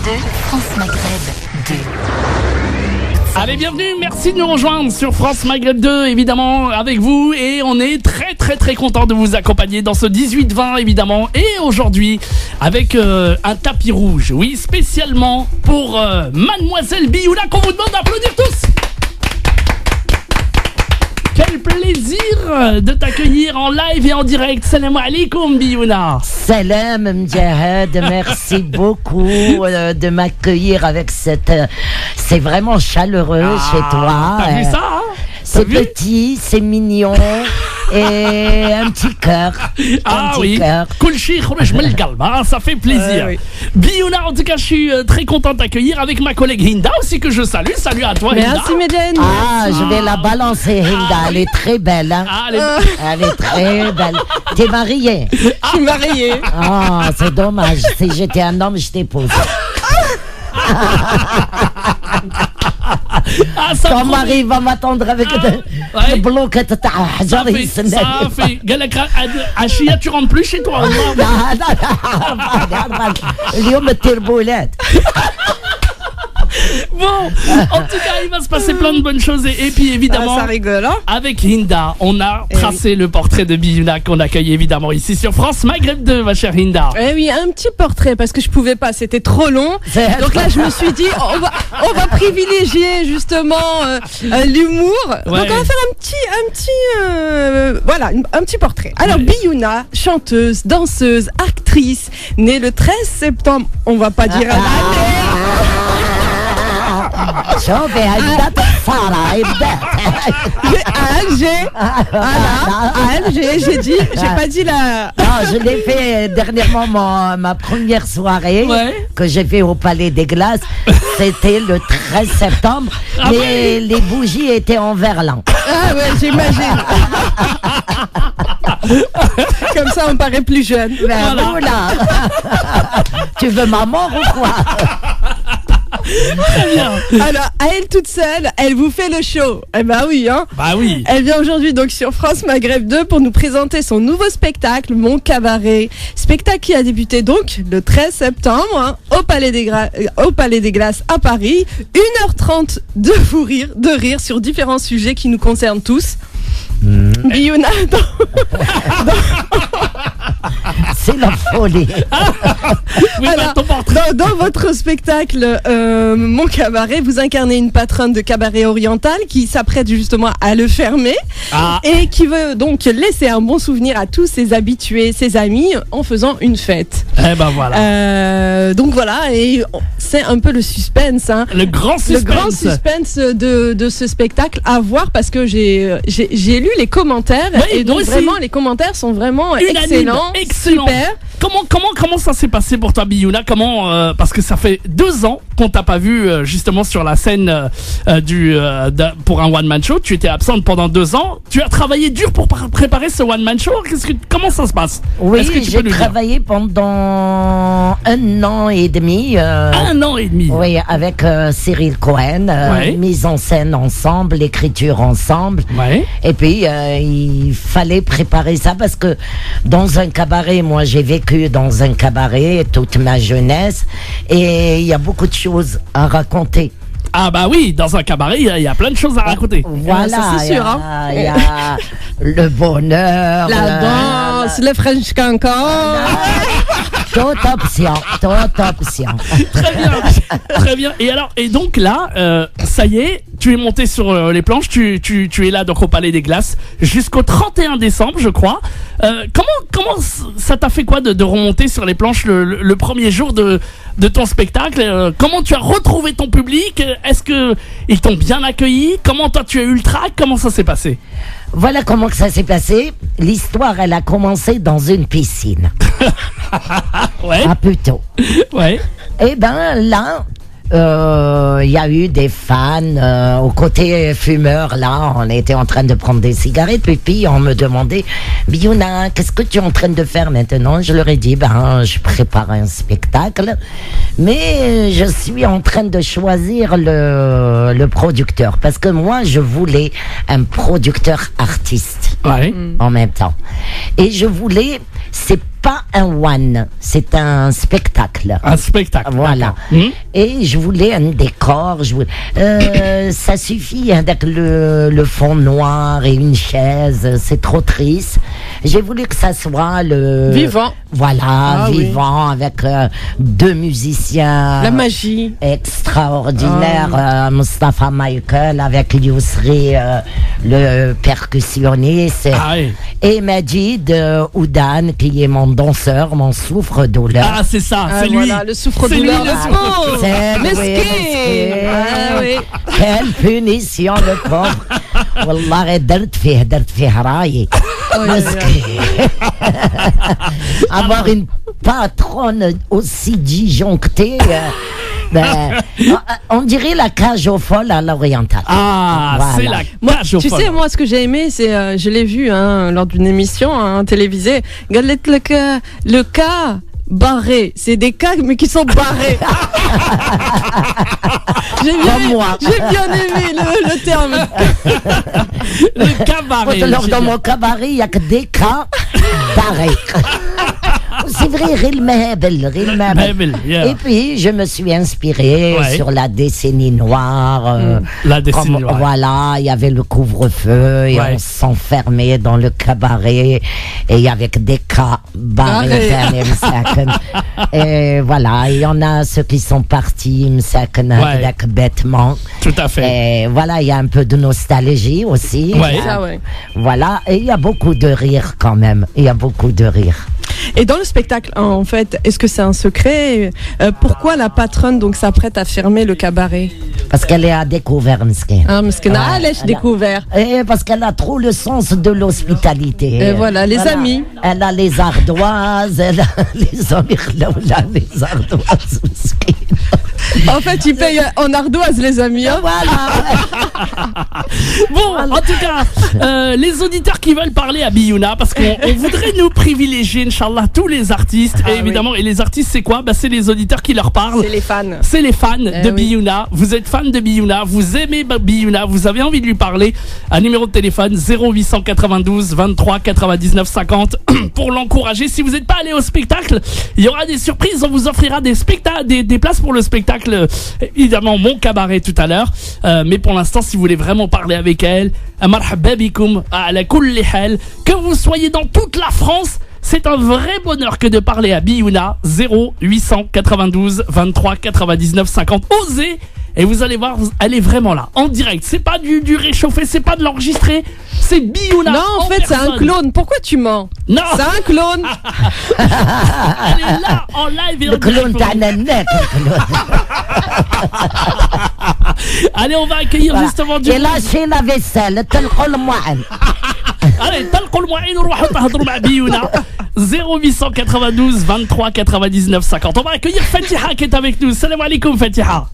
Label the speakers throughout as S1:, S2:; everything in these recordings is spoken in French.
S1: France Maghreb 2.
S2: Allez, bienvenue, merci de nous rejoindre sur France Maghreb 2, évidemment, avec vous. Et on est très content de vous accompagner dans ce 18-20, évidemment. Et aujourd'hui, avec un tapis rouge, oui, spécialement pour Mademoiselle Biouna, qu'on vous demande d'applaudir tous. Quel plaisir de t'accueillir en live et en direct. Salam alaikum, Biouna.
S3: Salam Mjahad, merci beaucoup de m'accueillir avec cette... c'est vraiment chaleureux chez toi.
S2: T'as vu ça, hein?
S3: C'est petit, c'est mignon et un petit cœur.
S2: Oui, Kulchi Khourej Mel Galb, ça fait plaisir. Oui. Biouna, en tout cas, je suis très content de t'accueillir avec ma collègue Hinda aussi que je salue. Salut à toi, Hinda.
S4: Merci, Médène.
S3: Je vais la balancer, Hinda. Elle est très belle. Hein. Elle est très belle. T'es mariée?
S4: Je suis mariée.
S3: C'est dommage. Si j'étais un homme, je t'épouse. Ton mari va m'attendre avec le bloquette.
S2: Ça fait. Achia, tu rentres plus chez toi.
S3: اليوم التربولات.
S2: Bon, en tout cas, il va se passer plein de bonnes choses et puis évidemment,
S4: ça rigole, hein.
S2: Avec Hinda, on a tracé le portrait de Biouna qu'on accueille évidemment ici sur France Maghreb 2, ma chère Hinda.
S4: Eh oui, un petit portrait parce que je pouvais pas, c'était trop long. Donc là, je me suis dit, on va privilégier justement l'humour.
S2: Ouais.
S4: Donc on va faire un petit portrait. Alors Biouna, chanteuse, danseuse, actrice, née le 13 septembre. On va pas dire
S3: شوفي هيبدأ صار يبدأ
S4: à Alger, j'ai pas dit la...
S3: Non, je l'ai fait dernièrement, ma première soirée que j'ai fait au Palais des Glaces, c'était le 13 septembre, mais les bougies étaient en verlan.
S4: Ah ouais, j'imagine. Comme ça, on paraît plus jeune.
S3: Voilà. Tu veux ma mort ou quoi?
S2: Très bien.
S4: Alors, à elle toute seule, elle vous fait le show. Eh ben oui, hein.
S2: Bah oui.
S4: Elle vient aujourd'hui donc sur France Maghreb 2 pour nous présenter son nouveau spectacle, Mon Cabaret. Spectacle qui a débuté donc le 13 septembre au Palais des Glaces à Paris. 1h30 de rire sur différents sujets qui nous concernent tous. Biouna,
S3: c'est la folie.
S2: Oui,
S4: alors, dans votre spectacle Mon Cabaret, vous incarnez une patronne de cabaret oriental qui s'apprête justement à le fermer et qui veut donc laisser un bon souvenir à tous ses habitués, ses amis en faisant une fête.
S2: Eh ben voilà.
S4: Donc voilà, et c'est un peu le suspense, hein.
S2: Le grand
S4: suspense de ce spectacle à voir parce que j'ai lu les commentaires et donc vraiment les commentaires sont vraiment excellents. Super.
S2: Comment ça s'est passé pour toi, Biouna? Comment parce que ça fait 2 ans qu'on t'a pas vu justement sur la scène pour un one man show. Tu étais absente pendant 2 ans. Tu as travaillé dur pour préparer ce one man show. Comment ça se passe?
S3: Oui, j'ai travaillé pendant 1 an et demi.
S2: 1 an et demi.
S3: Oui, avec Cyril Cohen, mise en scène ensemble, écriture ensemble. Et puis il fallait préparer ça parce que dans un cabaret, moi j'ai vécu dans un cabaret toute ma jeunesse et il y a beaucoup de choses à raconter.
S2: Ah bah oui, dans un cabaret, il y a plein de choses à raconter.
S3: Voilà,
S4: ça c'est sûr.
S3: Il y a le bonheur,
S4: la danse, le French cancan.
S3: Toute option.
S2: Très bien. Et donc là, ça y est, tu es monté sur les planches, tu es là donc au Palais des Glaces jusqu'au 31 décembre, je crois. Comment ça t'a fait quoi de remonter sur les planches le premier jour de ton spectacle? Comment tu as retrouvé ton public? Est-ce que ils t'ont bien accueilli? Comment toi tu as eu le trac? Comment ça s'est passé?
S3: Voilà comment que ça s'est passé. L'histoire, elle a commencé dans une piscine.
S2: Ouais.
S3: Ah, plutôt.
S2: Ouais.
S3: Et ben là, il y a eu des fans au côté fumeur. Là, on était en train de prendre des cigarettes. Et puis, on me demandait, Biouna, qu'est-ce que tu es en train de faire maintenant? Je leur ai dit, je prépare un spectacle, mais je suis en train de choisir le producteur. Parce que moi, je voulais un producteur artiste en même temps. Et je voulais, c'est pas un one, c'est un spectacle.
S2: Un spectacle.
S3: Voilà.
S2: d'accord.
S3: Et je voulais un décor. Ça suffit avec le fond noir et une chaise. C'est trop triste. J'ai voulu que ça soit le
S4: Vivant.
S3: Voilà,
S4: Ah oui.
S3: vivant avec deux musiciens.
S4: La magie.
S3: Extraordinaire, Mustafa Michael avec Yousri, le percussionniste,
S2: Ah oui.
S3: et Majid Oudan qui est mon danseur, mon souffre-douleur.
S2: Ah, c'est ça,
S4: Ah,
S2: c'est lui.
S4: voilà, le souffre-douleur.
S2: C'est lui, le
S4: Ah,
S2: pauvre.
S3: C'est
S4: Mesquin.
S3: mesquin.
S4: Ah oui.
S3: Quelle punition le pauvre. والله درت فيه رايي. مسكين. Avoir une patronne aussi disjonctée, on dirait la cage aux folles à l'oriental.
S2: Ah,
S3: Voilà.
S2: c'est la
S4: Moi,
S2: cage au
S4: tu
S2: fol.
S4: sais, moi, ce que j'ai aimé, c'est, je l'ai vu lors d'une émission télévisée. Galet le cas barré, c'est des cas mais qui sont barrés.
S3: Comme moi.
S4: J'ai bien aimé le terme.
S2: Le cabaret.
S3: Alors, dans mon cabaret, il n'y a que des cas barrés. C'est vrai, Ril Mehebel.
S2: Mehebel, yeah.
S3: Et puis, je me suis inspirée
S2: Ouais.
S3: sur la décennie noire.
S2: La décennie noire.
S3: Voilà, il y avait le couvre-feu et
S2: Ouais.
S3: on s'enfermait dans le cabaret et avec des cas barrés. Et voilà, il y en a ceux qui sont partis,
S2: Ouais.
S3: bêtement.
S2: Tout à fait.
S3: Et voilà, il y a un peu de nostalgie aussi.
S2: Ouais.
S4: Ça, ouais.
S3: Voilà, et il y a beaucoup de rire quand même. Il y a beaucoup de rire.
S4: Et dans le spectacle, en fait, est-ce que c'est un secret pourquoi la patronne donc s'apprête à fermer le cabaret?
S3: Parce qu'elle est à découvert, Mskin.
S4: Ah, parce que
S3: Ouais,
S4: j'ai découvert.
S3: Et parce qu'elle a trop le sens de l'hospitalité.
S4: Et voilà, les amis.
S3: Elle a les ardoises, elle a les amis, les ardoises. Mskin.
S4: En fait, ils payent en ardoise, les amis. Hein.
S3: Voilà.
S2: Bon, en tout cas, les auditeurs qui veulent parler à Biouna, parce qu'on voudrait nous privilégier, Inch'Allah, tous les artistes.
S4: Ah
S2: et évidemment, et les artistes, c'est quoi? Bah, c'est les auditeurs qui leur parlent.
S4: C'est les fans.
S2: C'est les fans de
S4: oui.
S2: Biouna. Vous êtes fan de Biouna, vous aimez Biouna, vous avez envie de lui parler. Un numéro de téléphone 0892 23 99 50 pour l'encourager. Si vous n'êtes pas allé au spectacle, il y aura des surprises. On vous offrira des places pour le spectacle. Évidemment, mon cabaret tout à l'heure. Mais pour l'instant, si vous voulez vraiment parler avec elle, marhaba bikoum ala kulli hal, que vous soyez dans toute la France. C'est un vrai bonheur que de parler à Biouna. 0892 23 99 50. Osez, et vous allez voir, elle est vraiment là, en direct. C'est pas du réchauffé, c'est pas de l'enregistré, c'est Biouna.
S4: Non, en fait, c'est un
S2: personne.
S4: clone. Pourquoi tu mens?
S2: Non,
S4: C'est un clone.
S2: elle est là, en live et en
S3: Le clown
S2: direct.
S3: تاعنا الناك الكلون.
S2: Allez, on va accueillir justement du
S3: Et là, chez la vaisselle, تلقوا المعن.
S2: Allez, طلقوا المواعين وروحوا تهضروا مع بيونا. 0892 23 99 50. On va accueillir Fatiha qui est avec nous. Salam alaikum Fatiha.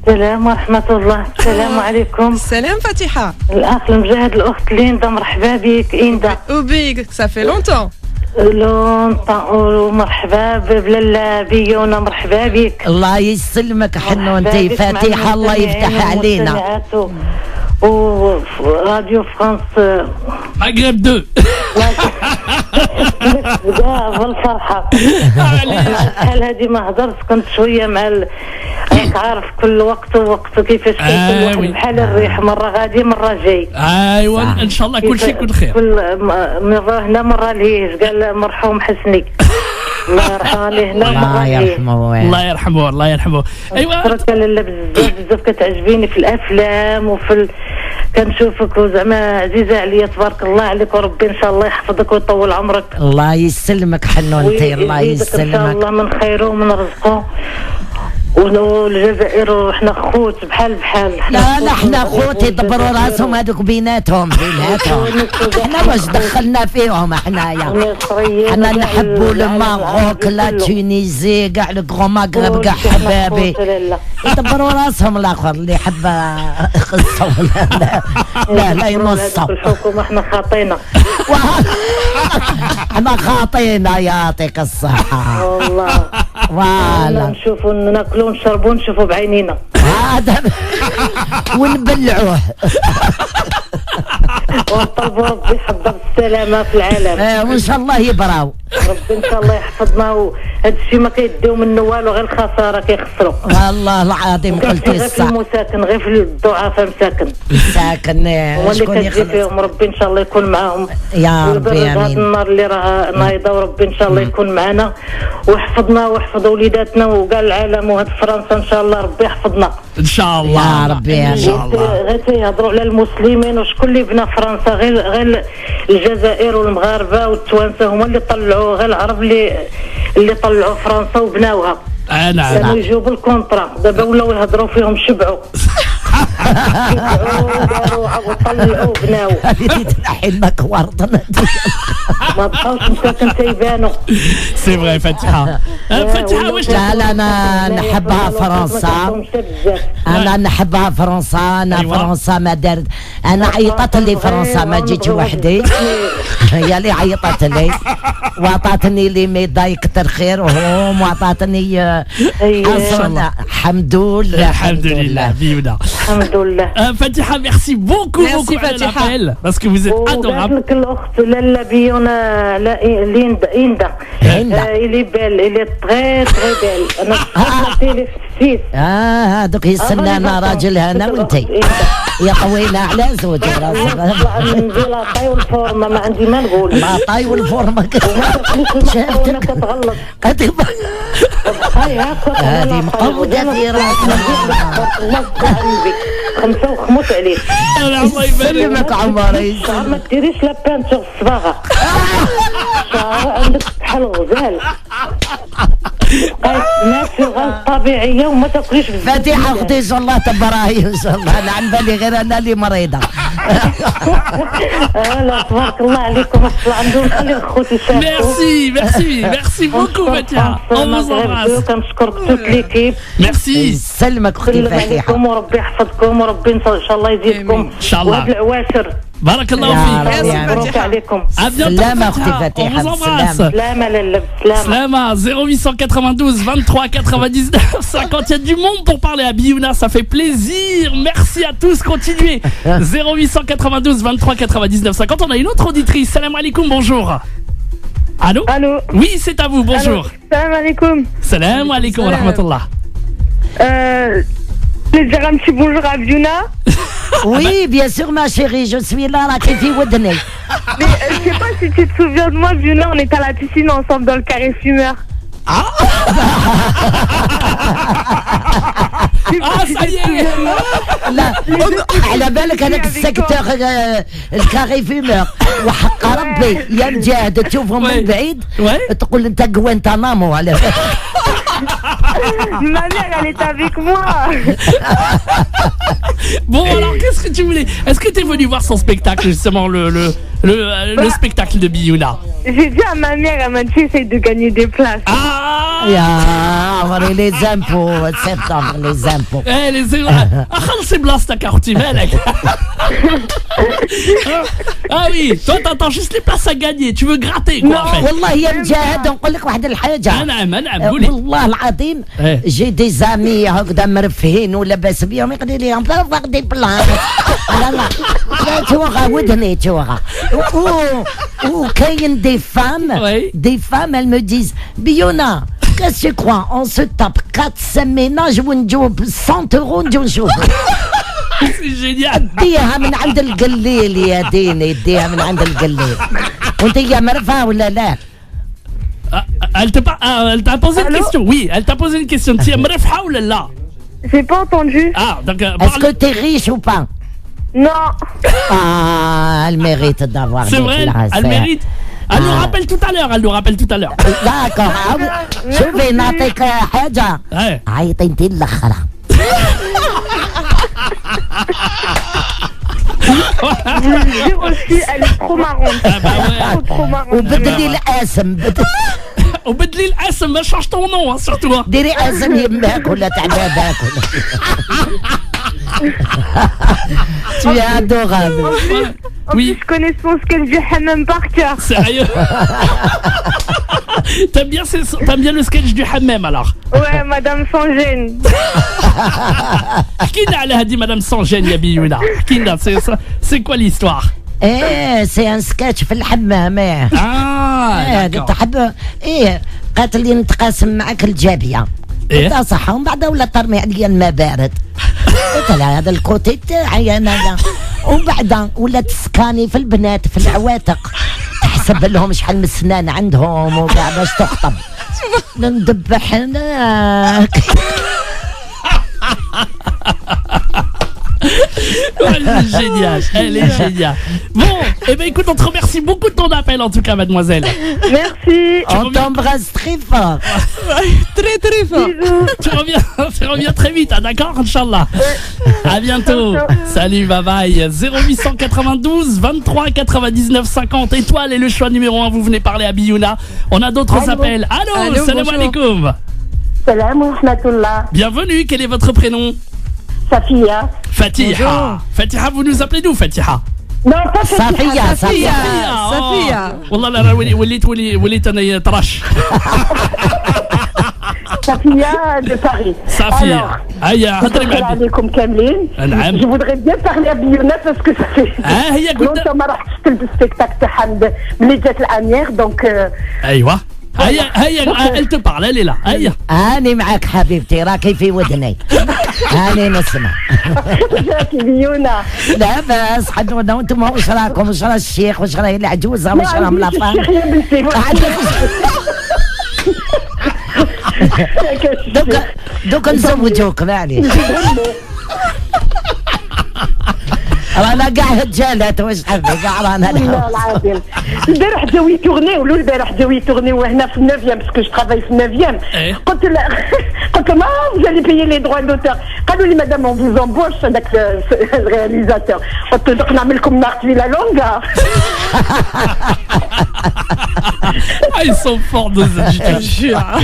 S5: السلام ورحمة الله. السلام عليكم.
S4: Salam Fatiha.
S5: الأخ المجاهد الأخت ليندا مرحبا بك إندا.
S4: Oubig, ça fait longtemps.
S5: لونطا ومرحبا بلالا بيونا مرحبا بك.
S3: الله يسلمك حنونتي فاتحة الله يفتح علينا.
S5: وراديو فرانس
S2: Maghreb 2.
S5: بالفرحة. شحال هذه ما هضرت كنت شوية مع راك عارف كل وقت ووقته كيفاش كل واحد
S2: وي.
S5: بحال الريح مرة غادي مرة جاي.
S2: ايوه ان شاء الله كل شيء يكون خير.
S5: كل مرة هنا مرة لهيش قال مرحوم حسني الله يرحمه عليه هنا مرة
S3: الله
S5: لهيش.
S3: يرحمه.
S2: الله يرحمه الله يرحمه. ايوه
S5: شكرا لاله بزاف كتعجبيني في الافلام كنشوفك وزعما عزيزه عليا تبارك الله عليك وربي ان شاء الله يحفظك ويطول عمرك
S3: الله يسلمك حنونتي الله
S5: ويزيدك ان شاء
S3: يسلمك.
S5: الله من خيره ومن رزقه والجزائر وحنا خوت بحال
S3: لا لا احنا خوت يدبروا راسهم هذوك بيناتهم احنا واش دخلنا فيهم احنايا. احنا نحبوا الماروك لا تونيزي كاع الكرو ماغرب كاع حبابي يدبروا راسهم الاخر اللي يحب يخصو لا ينصوا.
S5: الحكومه احنا خاطينا
S3: احنا خاطينا يعطيك الصحة.
S5: والله
S3: فوالا
S5: نشوفوا ناكلوا ونشربوا ونشوفوا بعينينا
S3: هذا ونبلعوه.
S5: ونطلبوا ربي يحفظ السلامة في العالم.
S3: وان شاء الله يبراو.
S5: ربي ان شاء الله يحفظنا، وهذا الشيء ما كيديو منه والو، غير الخساره كيخسروا.
S3: والله العظيم قلتي
S5: غير في
S3: الصح.
S5: المساكن، غير في الضعفاء مساكن.
S3: ساكن
S5: هو اللي
S3: شكون
S5: كتجي
S3: يخلص؟
S5: فيهم، ربي ان شاء الله يكون معاهم.
S3: يا ربي
S5: هذا
S3: امين.
S5: النار اللي راه نايضه، وربي ان شاء الله يكون معنا ويحفظنا ويحفظ وليداتنا وكاع العالم، وهاد فرنسا ان شاء الله ربي يحفظنا.
S2: ان شاء الله.
S3: يا ربي
S2: ان شاء الله.
S5: غير تيهضروا على المسلمين وشكون اللي بنى فرنسا؟ غير الجزائر والمغاربه والتوانسه هما اللي طلعوا، غير العرب اللي طلعوا فرنسا وبناوها.
S2: نعم.
S5: كانوا يجيو بالكونترا، دابا ولاو يهضروا فيهم شبعوا. شبعوا داروا وطلعوا وبناو.
S3: هذه تنحي لنا كوارطنا.
S5: ما بقاوش مساكن تيبانوا.
S2: سي فري فاتحه. فاتحه واش
S3: لا لا انا نحبها فرنسا. انا نحبها فرنسا. انا
S2: أيوة.
S3: فرنسا ما دارت. انا عيطت لي فرنسا ما جيتش وحدي. هي اللي عيطت لي وعطاتني لي ميداي كتر خيرهم وعطاتني حسن. الحمد لله
S2: الحمد لله. بيونا.
S5: الحمد لله.
S2: Fatiha, merci beaucoup,
S4: Merci,
S2: beaucoup à
S4: Fatiha.
S2: l'appel, parce que vous êtes adorable.
S5: وقالت لك الاخت لالا بيونا، لا ليندا
S3: ليندا.
S5: الي بيل، الي تري تري بيل. انا شفتها في السيس.
S3: هذوك يستنانا راجل هنا وانتي يا طويلة على زوج راسك.
S5: نطلع ننزل طاي والفورمه، ما عندي ما نقول.
S3: ما طاي والفورمه
S5: شافتك كتغلط. هاي هاكا
S3: هذه مقودة في راسك.
S5: الله يسلمك. خمسه وخمس عليك.
S2: الله يبارك.
S3: سلمك عمري.
S5: ما ديريش لابان شغل الصباغه. شعر عندك بحال الغزال. بقيت ناتشورال طبيعيه وما تاكليش بزاف.
S3: فاتحة اختي ان شاء الله تبراهي ان شاء الله. انا عن بالي غير انا اللي مريضة.
S5: لا تبارك الله عليكم، الصلاة عندهم خلي خوتي شافوا.
S2: Merci beaucoup, Fatiha. On vous embrasse.
S5: كنشكر توت ليكيب.
S2: Merci.
S3: سلمك اختي
S5: سلم
S3: فاتحة.
S5: عليكم وربي يحفظكم، وربي ان شاء الله يزيدكم.
S2: إن شاء الله.
S5: وهاد العواشر
S2: بارك الله
S3: يا
S2: فيك.
S3: رب.
S5: مبروك عليكم.
S2: À bientôt,
S3: سلامة أختي
S2: Fatiha.
S3: فاتحة.
S2: On vous embrasse.
S3: سلامة.
S5: سلامة لالا بسلامة.
S2: Slama 0892 23 99 50. Il y a du monde pour parler à Biouna, ça fait plaisir. Merci à tous, continuez. 0892 23 99 50. On a une autre auditrice. Salam alaikum, bonjour. Allô?
S6: Allô.
S2: Oui, c'est à vous, bonjour.
S6: Salam alaikum.
S2: Salam alaikum wa rahmatullah.
S6: Je vais dire un petit bonjour à Biouna.
S3: Oui, bien sûr ma chérie, je suis là, la Kéfi Woodney.
S6: Mais je sais pas si tu te souviens de moi, Biouna, on était à la piscine ensemble dans le carré fumeur.
S2: Ah, ça y est.
S3: لا على بالك هذاك السكتور الكاري فيمور وحق ربي يا مجاهد تشوفهم
S2: Ouais.
S3: من بعيد
S2: Ouais.
S3: تقول انت جوانتانامو على بالك.
S6: Ma mère, elle était avec moi.
S2: Bon, alors, qu'est-ce que tu voulais? Est-ce que tu es venu voir son spectacle, justement, le spectacle de Biouna?
S6: J'ai dit à ma mère, elle m'a dit, essaye de gagner des places.
S2: Ah!
S3: يا عمري لي زامبو سبتمبر لي زامبو.
S2: Eh, خلصي بلاصتك يا اختي مالك. Ah oui, toi t'attends juste les places à gagner, tu veux gratter quoi en fait.
S3: والله يا مجاهد نقول لك واحد الحاجه.
S2: نعم قولي.
S3: والله العظيم
S2: إيه.
S3: جي دي زامي هكذا مرفهين ولاباس بيهم يقول لي فاق دي بلان. لا لا توغا ودني توغا. وكاين دي فام
S2: Oui.
S3: دي فام elles me disent Biouna, qu'est-ce que tu crois on se tape 4-5 ménages ونجيب 100 € نجيو نشوفوا.
S2: C'est génial.
S3: اديها من عند القليل يا ديني اديها من عند القليل. وانت يا مرفه ولا لا؟
S2: Elle t'a posé une
S6: Allô?
S2: question. Oui, elle t'a posé une question. Tu es مرفحة ولا لا?
S6: J'ai pas entendu.
S2: Ah, donc
S3: Est-ce que t'es riche ou pas?
S6: Non.
S3: Ah, elle mérite d'avoir
S2: c'est
S3: des
S2: vrai,
S3: places.
S2: elle mérite. Elle nous rappelle tout à l'heure,
S3: D'accord. شوفي نعطيك حاجة.
S2: Ouais.
S3: عيطي انت الأخرى.
S6: Je vous jure aussi, elle est trop marrante.
S2: Ah bah ouais.
S6: Trop marrante.
S3: وبدلي الاسم
S2: وبدلي الاسم ما change ton nom hein, surtout. Hein.
S3: ديري اسم يماك ولا تاع باباك Tu es adorable.
S6: En
S2: Oui.
S6: plus, je connais son sketch du hammam par cœur.
S2: Sérieux. T'aimes bien le sketch du hammam alors.
S6: Ouais, Madame sans gêne.
S2: احكي لنا على هذه مدام سان جين يا بيونا. احكي لنا c'est quoi l'histoire?
S3: ايه سي ان سكتش في الحمام ايه
S2: d'accord.
S3: تحب ايه قالت لي نتقاسم معك الجابيه
S2: إيه؟
S3: قلت صح ومن بعد ولا ترمي عليا الماء بارد قلت لها هذا الكوتي تاعي انا ومن بعد ولا تسكاني في البنات في العواتق تحسب لهم شحال من السنان عندهم وكاع باش تخطب ندبح هناك
S2: Elle est géniale, elle est géniale. Bon, eh ben écoute, on te remercie beaucoup de ton appel en tout cas, mademoiselle.
S6: Merci.
S3: on t'embrasse très fort
S4: Très très fort.
S2: Tu reviens très vite, hein, d'accord, Inch'Allah. À bientôt. Salut, bye bye. 0892 23 99 50. Étoile est le choix numéro 1. Vous venez parler à Biouna. On a d'autres
S6: Allô.
S2: appels. Allô,
S4: Allô,
S2: salam
S4: bonjour.
S2: alaikum.
S6: Salam wa rahmatullah.
S2: Bienvenue. Quel est votre prénom?
S6: Safia.
S2: Fatiha.
S4: Bonjour.
S2: Fatiha, vous nous appelez d'où, Fatiha?
S6: Non, pas
S3: صفية
S6: Safia.
S3: صفية
S4: صفية.
S2: والله لا وليت انا طرش.
S6: Safia de Paris.
S2: صافية. هيا هضري
S6: Salam
S2: مع
S6: alaikum Kamlin.
S2: نعم.
S6: Je voudrais bien parler à Biouna parce que ça fait
S2: هي قلت
S6: longtemps ما رحتش السبيكتاكل تاعها ملي جات الامير دونك
S2: ايوه هيا elle te parle elle est là هيا
S3: هاني معك حبيبتي راكي في ودني هاني نسمع
S6: جاتي بيونا.
S3: لا بس حدونا وانتم واش راكم واش راه الشيخ واش راهي العجوزه واش
S6: ما
S3: راهم
S6: عنديش
S3: لافان
S6: الشيخ يا بنتي.
S3: دوك نزوجوك معليش رانا كاع هجالات واش حبي كاع رانا
S6: والله العظيم البارح جاو يتورنيو البارح جاو يتورنيو هنا في النوفيام باسكو جو ترافاي في النوفيام.
S2: إيه.
S6: قلت لهم vous allez payer les droits d'auteur. قالوا لي مدام on vous embauche هذاك الرياليزاتور. قلت له نعمل لكم نارتي لا لونغا.
S2: ils sont forts nos auditeurs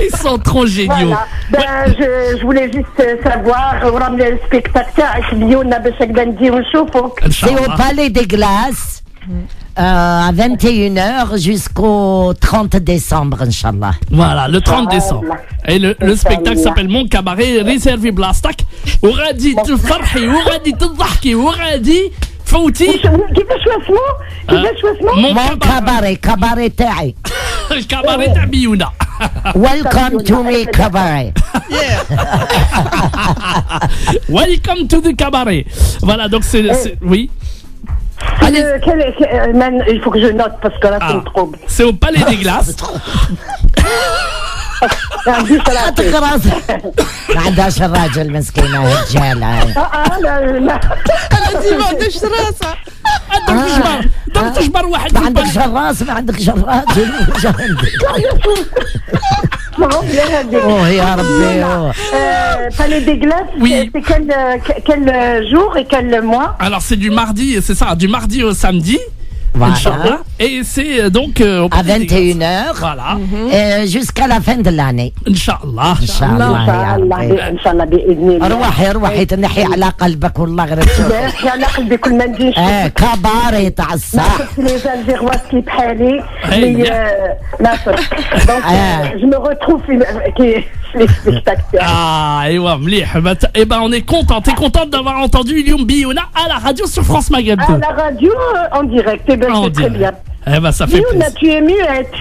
S2: ils sont trop géniaux.
S6: Voilà. Ben, je voulais juste savoir ورا السبيكتاكل تاعك بيونا باش هكذا نجيو نشوفوك.
S2: ان
S3: C'est
S2: شاء
S3: au
S2: الله.
S3: Palais des Glaces à 21h jusqu'au 30 décembre, Inch'Allah.
S2: Voilà, le 30 décembre. Et le spectacle s'appelle Mon Cabaret réservé بلاصتك وغادي تفرحي وغادي تضحكي وغادي تفوتي.
S6: كيفاش اسمه؟ كيفاش اسمه؟
S2: Mon
S3: Mon cabaret, cabaret تاعي.
S2: الكباري تاع بيونا.
S3: Welcome to me cabaret.
S2: Welcome to the cabaret. Voilà, donc c'est oui. Allez.
S6: Il faut que je note parce que là c'est me trouble.
S2: C'est au Palais des Glaces.
S3: عطك راسك ما عندهاش الراجل مسكينه رجاله
S6: لا
S4: انت ما عندكش راسها.
S2: دونك تجبر واحد
S3: ما
S2: في
S3: عندكش
S2: البالي.
S3: الراس ما عندكش الراجل واش عندك اوه يا ربي أوه.
S6: Palais des Glaces,
S2: Oui.
S6: c'est quel jour et quel mois?
S2: Alors c'est du mardi, c'est ça, du mardi au samedi.
S3: Voilà.
S2: Inch'Allah. Et c'est donc au
S3: à
S2: Palais des Glaces.
S3: 21h
S2: Voilà.
S3: jusqu'à la fin de l'année
S2: Inch'Allah.
S3: ان شاء الله يا ربي
S6: ان شاء الله باذن الله.
S3: روحي تنحي على قلبك والله غير تشوف
S6: باش على قلبي كل ما نجي
S3: كباري تاع الصح
S6: لي زالجيرواس كي بحالي
S2: هيا.
S6: لي ناصر دونك جو مو روتروف في لي سبيكتاكل.
S2: Ah, et ouais, مليح. Eh ben, on est content. T'es contente d'avoir entendu Lyon Biouna à la radio sur France Maghreb 2.
S6: À la radio en direct, eh ben
S2: En
S6: c'est très
S2: direct.
S6: bien.
S2: Eh ben, ça fait
S6: Biouna,
S2: plaisir.
S6: tu es muette.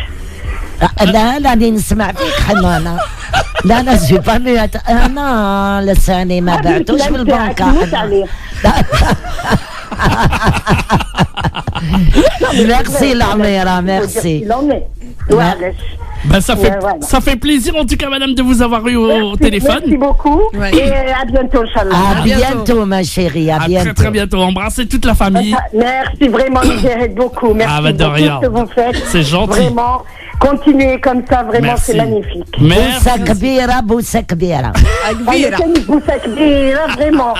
S3: لا راني نسمع فيك حنانة لا لا سي با ميوت انا لساني ما بعتوش في البنكة
S6: نموت عليه.
S3: ميرسي العميرة ميرسي
S6: معلش.
S2: Ben, ça fait,
S6: Ouais, voilà.
S2: ça fait plaisir en tout cas, madame, de vous avoir eu au téléphone.
S6: Merci beaucoup
S4: Ouais.
S6: et à bientôt, Inch'Allah.
S3: à bientôt ma chérie à
S2: À très très
S3: bientôt
S2: bientôt. Embrassez toute la famille.
S6: Merci vraiment, Miguel, beaucoup. Merci
S2: Ah, bah, de
S6: pour
S2: rien.
S6: tout ce que vous faites.
S2: C'est gentil.
S6: Vraiment, continuez comme ça, vraiment,
S2: Merci.
S6: c'est magnifique.
S3: بوسة
S2: Merci.
S3: كبيرة بوسة كبيرة
S4: كبيرة.
S6: كانت بوسة كبيرة فريمون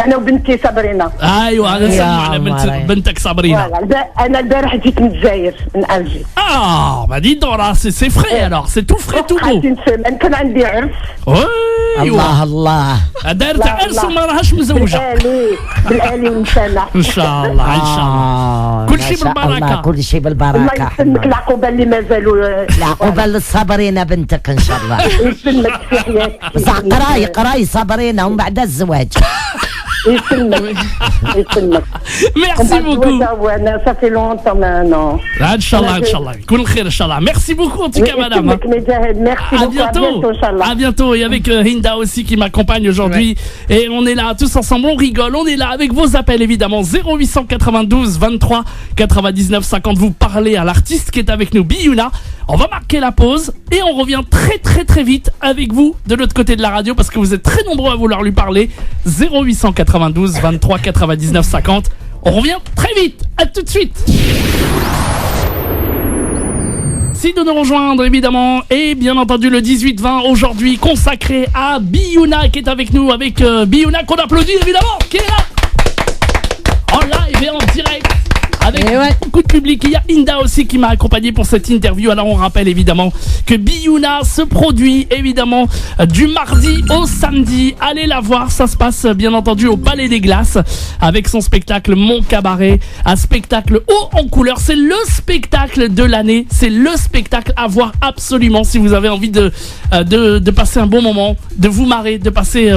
S6: أنا وبنتي صابرينا.
S2: ايوه انا نسلم على
S3: عمري.
S2: بنتك صابرينا.
S6: Voilà. أنا البارح جيت من الجزائر من ألجي.
S2: Ah, bah dis donc là, c'est frais alors, c'est tout frais, tout beau.
S6: قعدت سيمان كان عندي عرس
S3: الله الله
S2: دارت عرس وما راهاش مزوجة.
S6: بالآلي والمسامح.
S2: ان شاء الله ان شاء الله. كل
S3: ما
S2: شيء
S3: شاء
S2: بالبركة.
S3: الله، كل شيء
S6: الله
S3: بالبركة
S6: يسلمك العقوبة اللي مازالوا
S3: العقوبة للصابرين بنتك ان شاء الله
S6: يسلمك في حياتك.
S3: بصح قراي صابرين ومن بعد الزواج
S2: Merci beaucoup.
S6: Ça fait longtemps maintenant.
S2: Inch'Allah, Inch'Allah. Kul khair, Inch'Allah. Merci beaucoup en tout cas, madame.
S6: Merci
S2: À
S6: beaucoup.
S2: bientôt.
S6: Inch'Allah.
S2: À bientôt. Et avec Hinda aussi qui m'accompagne aujourd'hui. Et on est là tous ensemble, on rigole. On est là avec vos appels évidemment. 0892 23 99 50. Vous parlez à l'artiste qui est avec nous, Biouna. On va marquer la pause et on revient très très très vite avec vous de l'autre côté de la radio parce que vous êtes très nombreux à vouloir lui parler. 0892 23 99 50. On revient très vite. À tout de suite. Merci de nous rejoindre évidemment et bien entendu le 18-20 aujourd'hui consacré à Biouna qui est avec nous avec Biouna qu'on applaudit évidemment qui est là en live et en direct avec beaucoup de public. Il y a Hinda aussi qui m'a accompagné pour cette interview. Alors on rappelle évidemment que Biouna se produit évidemment du mardi au samedi. Allez la voir, ça se passe bien entendu au Palais des Glaces avec son spectacle Mon Cabaret, un spectacle haut en couleur. C'est le spectacle de l'année, c'est le spectacle à voir absolument si vous avez envie de passer un bon moment, de vous marrer, de passer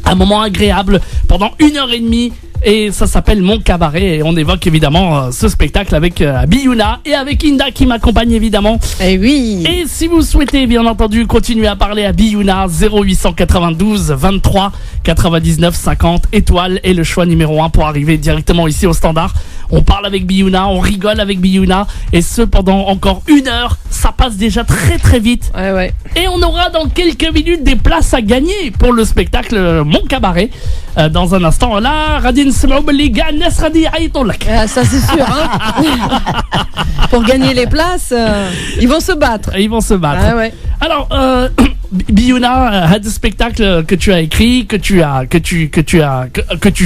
S2: un moment agréable pendant 1h30. Et ça s'appelle Mon Cabaret et on évoque évidemment ce spectacle avec Biouna et avec Hinda qui m'accompagne évidemment.
S4: Et oui.
S2: Et si vous souhaitez bien entendu continuer à parler à Biouna, 0892 23 99 50 étoiles est le choix numéro 1 pour arriver directement ici au standard. On parle avec Biouna, on rigole avec Biouna et ce pendant encore 1 heure. Ça passe déjà très très vite.
S4: Ouais.
S2: Et on aura dans quelques minutes des places à gagner pour le spectacle Mon Cabaret. Dans un instant, là, Radin Smaoub, les gars, Nesradi Aïtolak.
S4: Ça c'est sûr. Hein. Pour gagner les places, ils vont se battre.
S2: Ils vont se battre.
S4: Ah ouais.
S2: Alors, Biouna, ce spectacle que tu as écrit, que tu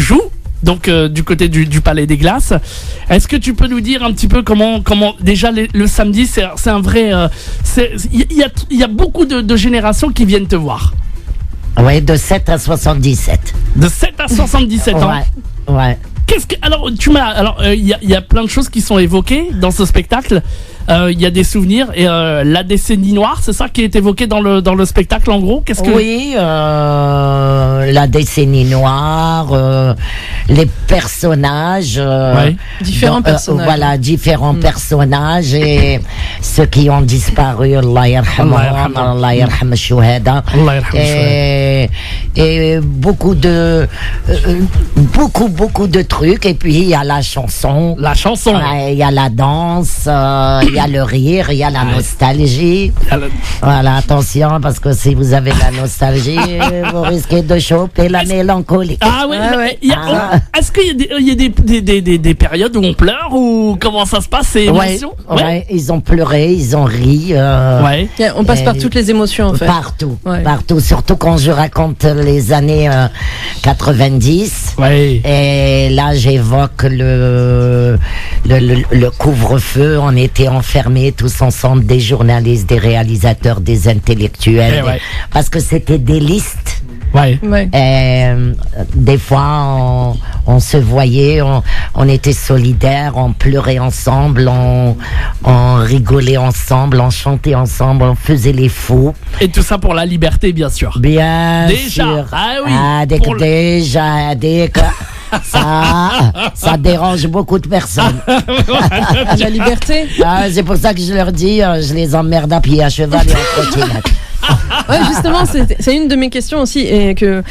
S2: joues. Donc du côté du Palais des Glaces, est-ce que tu peux nous dire un petit peu comment déjà le samedi c'est un vrai il y a beaucoup de générations qui viennent te voir.
S3: Oui, de 7 à 77.
S2: De 7 à 77 ans.
S3: Ouais.
S2: Alors il y a plein de choses qui sont évoquées dans ce spectacle. Il y a des souvenirs et la décennie noire, c'est ça qui est évoqué dans le spectacle en gros.
S3: Oui, la décennie noire, les personnages,
S4: différents personnages.
S3: Voilà, différents personnages et ceux qui ont disparu, Allah yarhamhum, Allah yarham ash-shuhada. Et beaucoup de trucs. Et puis il y a la chanson. Il y a la danse. Il y a le rire, il y a la nostalgie. Voilà, attention, parce que si vous avez la nostalgie, vous risquez de choper la mélancolie.
S2: Ah ouais. Est-ce qu'il y a des périodes où on pleure ou comment ça se passe, ces émotions?
S3: Ouais, ils ont pleuré, ils ont ri.
S4: On passe par toutes les émotions en fait.
S3: Partout, surtout quand je raconte les années 90. Et là, j'évoque le couvre-feu. On était enfermés tous ensemble, des journalistes, des réalisateurs, des intellectuels, parce que c'était des listes. Et, des fois, on se voyait, on était solidaires, on pleurait ensemble, on rigolait ensemble, on chantait ensemble, on faisait les fous.
S2: Et tout ça pour la liberté, bien sûr.
S3: Bien sûr.
S2: Ah oui.
S3: Ça dérange beaucoup de personnes.
S4: La liberté.
S3: C'est pour ça que je leur dis, je les emmerde à pied à cheval et en trottinette.
S4: Ouais, justement, c'est une de mes questions aussi et que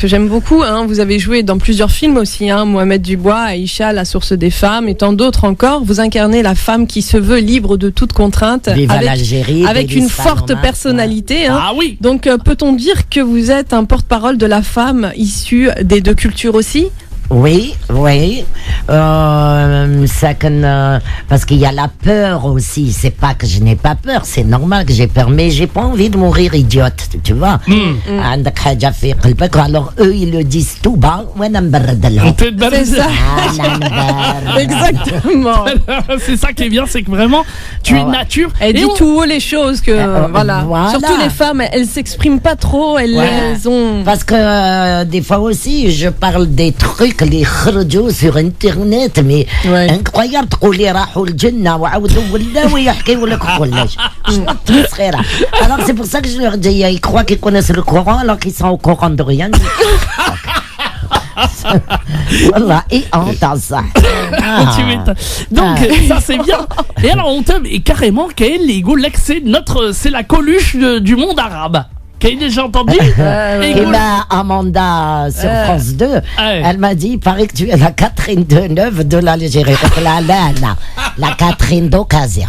S4: j'aime beaucoup. Hein. Vous avez joué dans plusieurs films aussi, hein, Mohamed Dubois, Aïcha, La source des femmes et tant d'autres encore. Vous incarnez la femme qui se veut libre de toute contrainte, avec une forte personnalité. Hein.
S2: Ah oui.
S4: Donc, peut-on dire que vous êtes un porte-parole de la femme issue des deux cultures aussi?
S3: Oui. Parce qu'il y a la peur aussi. C'est pas que je n'ai pas peur, c'est normal que j'ai peur, mais j'ai pas envie de mourir idiote, tu vois. Alors eux, ils le disent tout bas.
S4: C'est ça. Exactement.
S2: C'est ça qui est bien, c'est que vraiment, tu es nature.
S4: Elle dit tout haut les choses que voilà. Surtout les femmes, elles s'expriment pas trop. Elles ont.
S3: Parce que des fois aussi, je parle des trucs اللي خرجوا sur internet mais incroyable تقول لي راحوا الجنة وعاودوا ولاو يحكيوا لك كلش شنو التمسخيرة. Alors c'est pour ça que je leur dis ils croient qu'ils connaissent le Coran alors qu'ils sont au courant de rien. Voilà, et entend ça.
S2: Tu m'étonnes. Donc, ça, c'est bien. Et alors, on t'aime, et carrément, Kael, c'est la Coluche du monde arabe. Kael, déjà entendu?
S3: Et là, Amanda, sur France 2, elle m'a dit, il paraît que tu es la Catherine Deneuve de l'Algérie. La Catherine d'occasion.